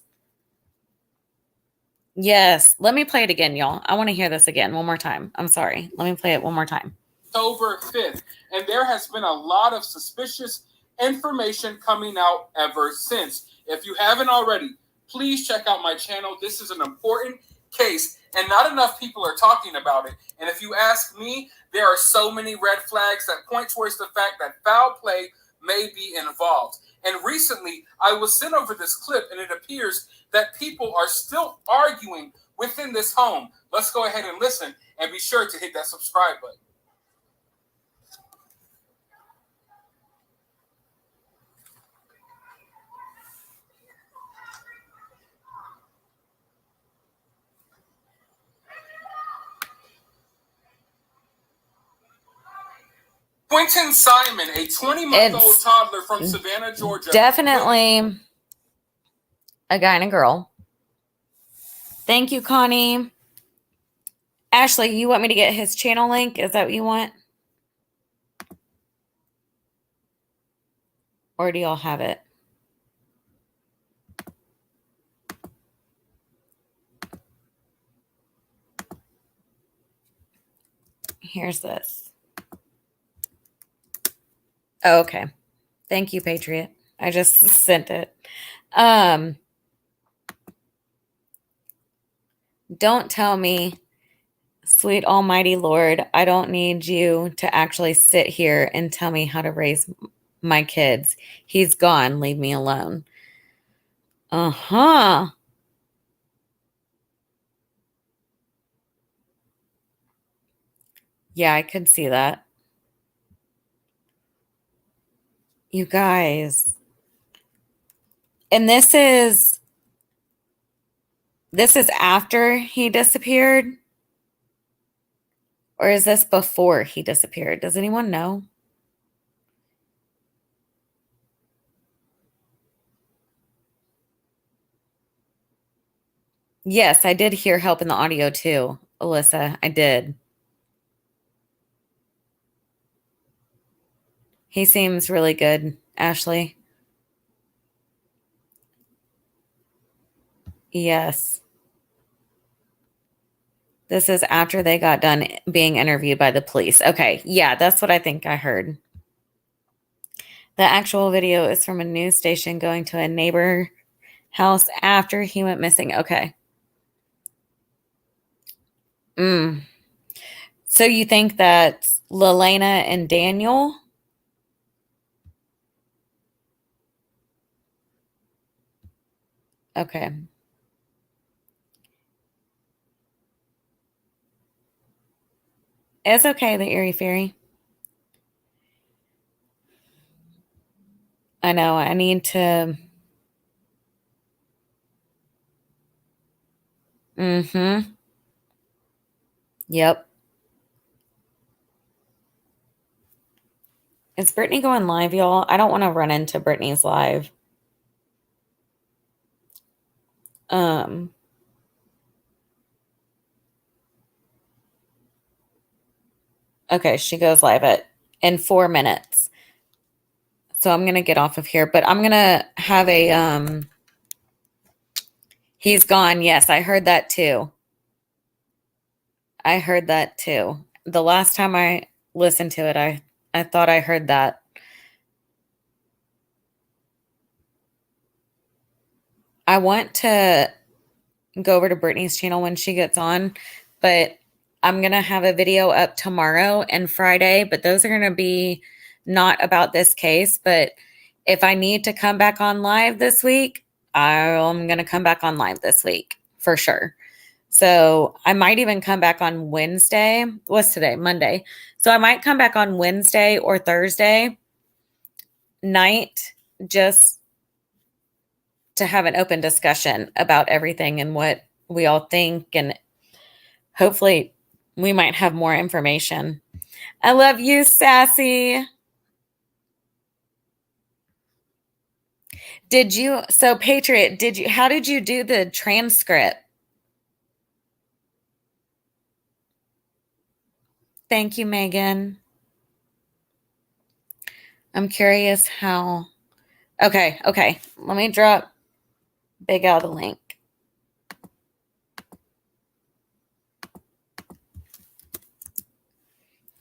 Yes. Let me play it again, y'all. I want to hear this again one more time. I'm sorry. Let me play it one more time. October 5th, and there has been a lot of suspicious information coming out ever since. If you haven't already, please check out my channel. This is an important case, and not enough people are talking about it. And if you ask me, there are so many red flags that point towards the fact that foul play may be involved. And recently, I was sent over this clip, and it appears that people are still arguing within this home. Let's go ahead and listen, and be sure to hit that subscribe button. Quinton Simon, a 20-month-old toddler from Savannah, Georgia. Definitely a guy and a girl. Thank you, Connie. Ashley, you want me to get his channel link? Is that what you want? Or do y'all have it? Here's this. Oh, okay. Thank you, Patriot. I just sent it. Don't tell me, sweet almighty Lord, I don't need you to actually sit here and tell me how to raise my kids. He's gone. Leave me alone. Uh-huh. Yeah, I could see that. You guys. And this is after he disappeared? Or is this before he disappeared? Does anyone know? Yes, I did hear help in the audio too, Alyssa. I did. He seems really good, Ashley. Yes. This is after they got done being interviewed by the police. Okay. Yeah, that's what I think I heard. The actual video is from a news station going to a neighbor house after he went missing. Okay. So you think that's Lelena and Daniel? Okay. It's okay, the Eerie Fairy. I know, I need to... Yep. Is Brittany going live, y'all? I don't want to run into Brittany's live. Okay, she goes live in 4 minutes. So I'm gonna get off of here, but I'm gonna have a he's gone. Yes, I heard that too. I heard that too. The last time I listened to it, I thought I heard that. I want to go over to Brittany's channel when she gets on, but I'm going to have a video up tomorrow and Friday, but those are going to be not about this case. But if I need to come back on live this week, I'm going to come back on live this week for sure. So I might even come back on Wednesday. What's today? Monday. So I might come back on Wednesday or Thursday night just to have an open discussion about everything and what we all think. And hopefully we might have more information. I love you, Sassy. Patriot, how did you do the transcript? Thank you, Megan. I'm curious how. Okay. Let me drop Big Al the link.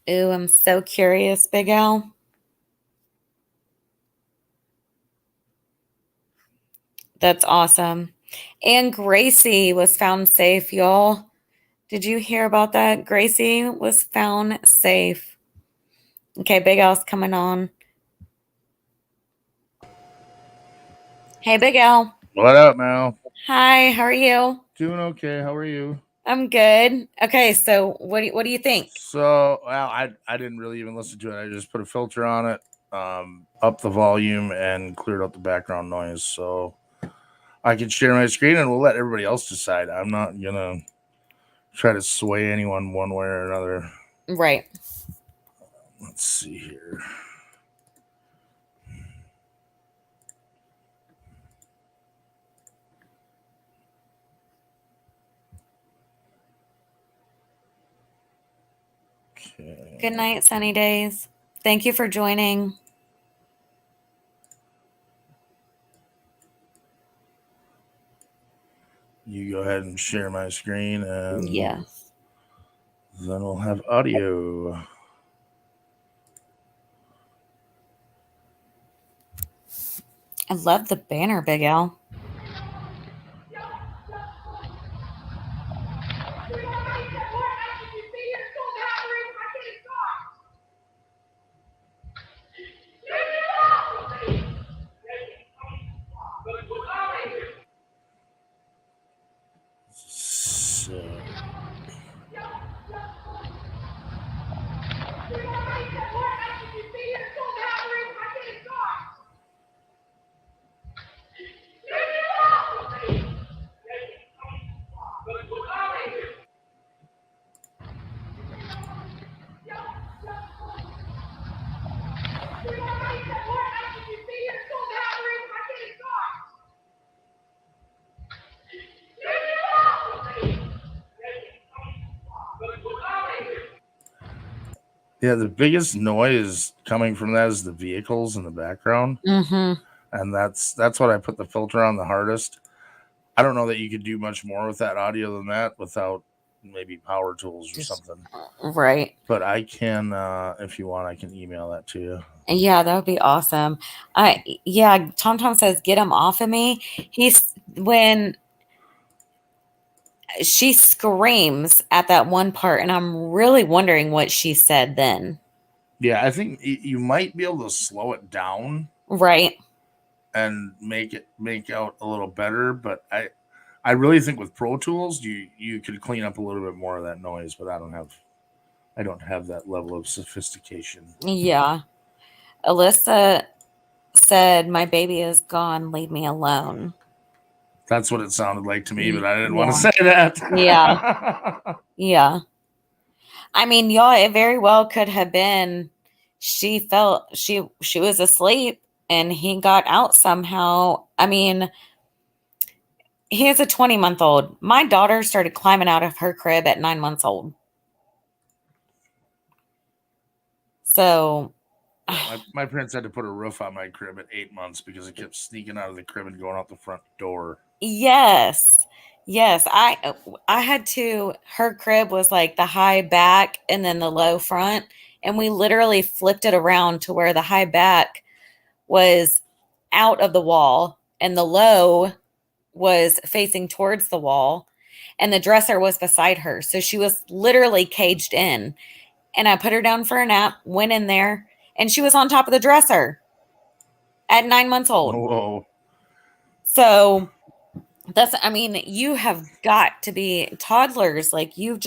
Ooh, I'm so curious, Big Al. That's awesome. And Gracie was found safe, y'all. Did you hear about that? Gracie was found safe. Okay, Big Al's coming on. Hey, Big Al. What up, Mal? Hi, how are you? Doing okay. How are you? I'm good. Okay, so what do you think? So, well, I didn't really even listen to it. I just put a filter on it, up the volume, and cleared out the background noise. So I can share my screen, and we'll let everybody else decide. I'm not gonna try to sway anyone one way or another. Right. Let's see here. Okay. Good night, sunny days. Thank you for joining. You go ahead and share my screen, and yes, then we'll have audio. I love the banner, Big Al. So. Yeah, the biggest noise coming from that is the vehicles in the background. Mm-hmm. And that's what I put the filter on the hardest. I don't know that you could do much more with that audio than that without maybe power tools or something. Right. But I can, if you want, I can email that to you. Yeah, that would be awesome. Tom says, get him off of me. When she screams at that one part, and I'm really wondering what she said then. Yeah, I think you might be able to slow it down. Right. And make out a little better, but I really think with Pro Tools you could clean up a little bit more of that noise, but I don't have that level of sophistication. Yeah. Alyssa said, my baby is gone, leave me alone. That's what it sounded like to me, but I didn't want to say that. Yeah. I mean, y'all, it very well could have been she felt she was asleep and he got out somehow. I mean, He is a 20-month-old. My daughter started climbing out of her crib at 9 months old. So my parents had to put a roof on my crib at 8 months because it kept sneaking out of the crib and going out the front door. yes. I had to, her crib was like the high back and then the low front. And we literally flipped it around to where the high back was out of the wall and the low was facing towards the wall. And the dresser was beside her. So she was literally caged in. And I put her down for a nap, went in there, and she was on top of the dresser at 9 months old. Whoa. So you have got to be toddlers. Like you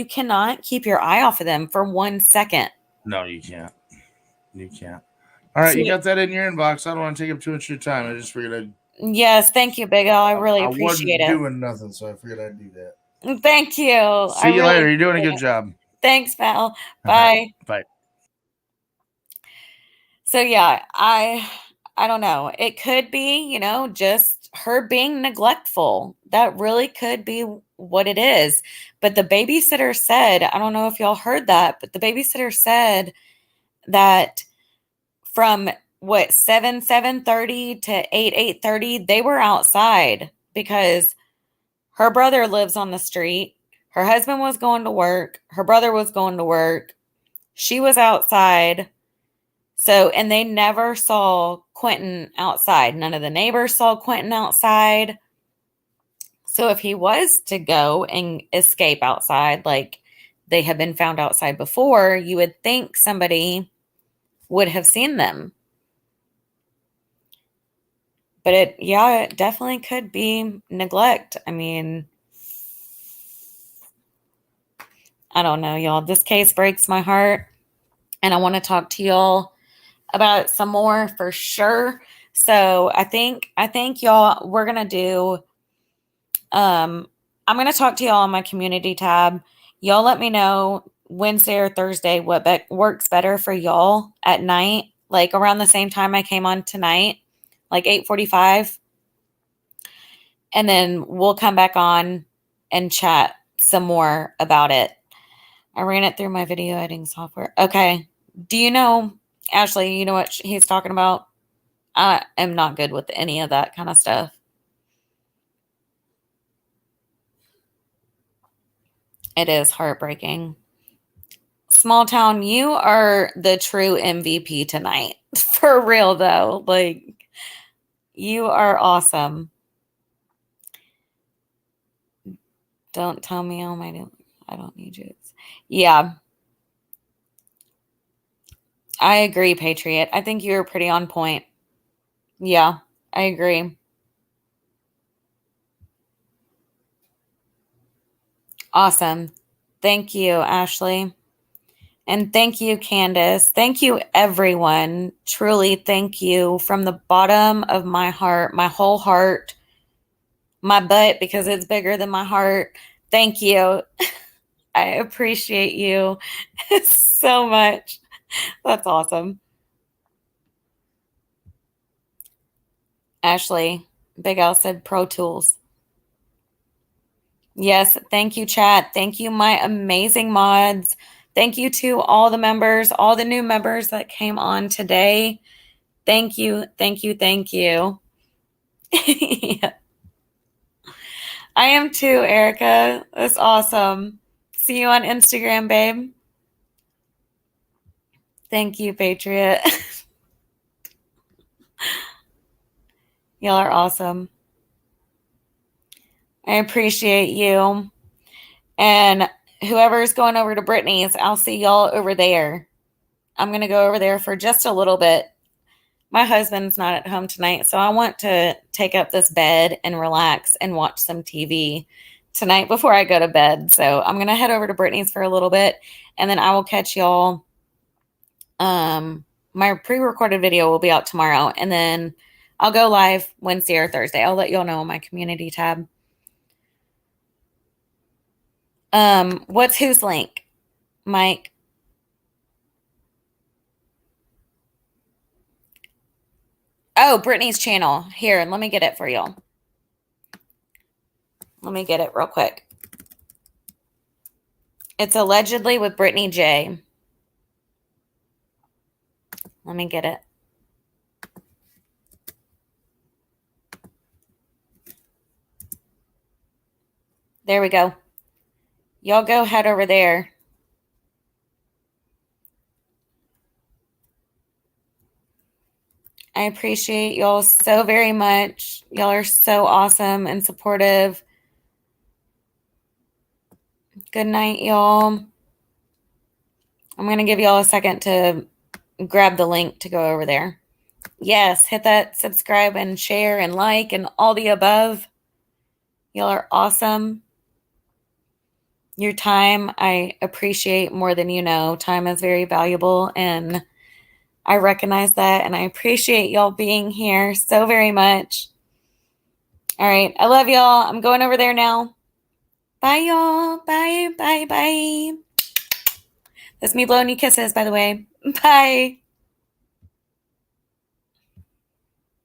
cannot keep your eye off of them for 1 second. No, you can't. You can't. All right, you got that in your inbox. I don't want to take up too much of your time. I just figured Yes, thank you, Big Al. I really appreciate it. I wasn't doing nothing, so I figured I'd do that. Thank you. See you later. You're doing a good job. Thanks, pal. Bye. Bye. So yeah, I don't know. It could be, just her being neglectful. That really could be what it is. But the babysitter said, I don't know if y'all heard that, but the babysitter said that from 7:30 to 8:30, they were outside because her brother lives on the street. Her husband was going to work. Her brother was going to work. She was outside. So, and they never saw Quinton outside. None of the neighbors saw Quinton outside. So if he was to go and escape outside, like they have been found outside before, you would think somebody would have seen them. But it definitely could be neglect. I mean, I don't know, y'all. This case breaks my heart. And I want to talk to y'all about it some more for sure. So I think y'all, we're going to do, I'm going to talk to y'all on my community tab. Y'all let me know Wednesday or Thursday what works better for y'all at night, like around the same time I came on tonight, like 8:45. And then we'll come back on and chat some more about it. I ran it through my video editing software. Okay. Do you know, Ashley, you know what he's talking about? I am not good with any of that kind of stuff. It is heartbreaking. Small Town, you are the true MVP tonight. For real, though. Like, you are awesome. Don't tell me, I don't need you. Yeah. I agree, Patriot. I think you're pretty on point. Yeah, I agree. Awesome. Thank you, Ashley. And thank you, Candace. Thank you, everyone. Truly, thank you from the bottom of my heart, my whole heart, my butt, because it's bigger than my heart. Thank you. I appreciate you so much. That's awesome. Ashley, Big Al said Pro Tools. Yes, thank you, chat. Thank you, my amazing mods. Thank you to all the members, all the new members that came on today. Thank you, thank you, thank you. Yeah. I am too, Erica. That's awesome. See you on Instagram, babe. Thank you, Patriot. Y'all are awesome. I appreciate you. And whoever's going over to Brittany's, I'll see y'all over there. I'm going to go over there for just a little bit. My husband's not at home tonight, so I want to take up this bed and relax and watch some TV tonight before I go to bed. So I'm going to head over to Brittany's for a little bit, and then I will catch y'all. My pre-recorded video will be out tomorrow, and then I'll go live Wednesday or Thursday. I'll let y'all know on my community tab. What's whose link, Mike? Oh, Brittany's channel. Here, let me get it for y'all. Let me get it real quick. It's allegedly with Brittany J. Let me get it. There we go. Y'all go head over there. I appreciate y'all so very much. Y'all are so awesome and supportive. Good night, y'all. I'm going to give y'all a second to grab the link to go over there. Yes, hit that subscribe and share and like and all the above. Y'all are awesome. Your time, I appreciate more than you know. Time is very valuable, and I recognize that, and I appreciate y'all being here so very much. All right. I love y'all. I'm going over there now. Bye, y'all. Bye, bye, bye. That's me blowing you kisses, by the way. Bye.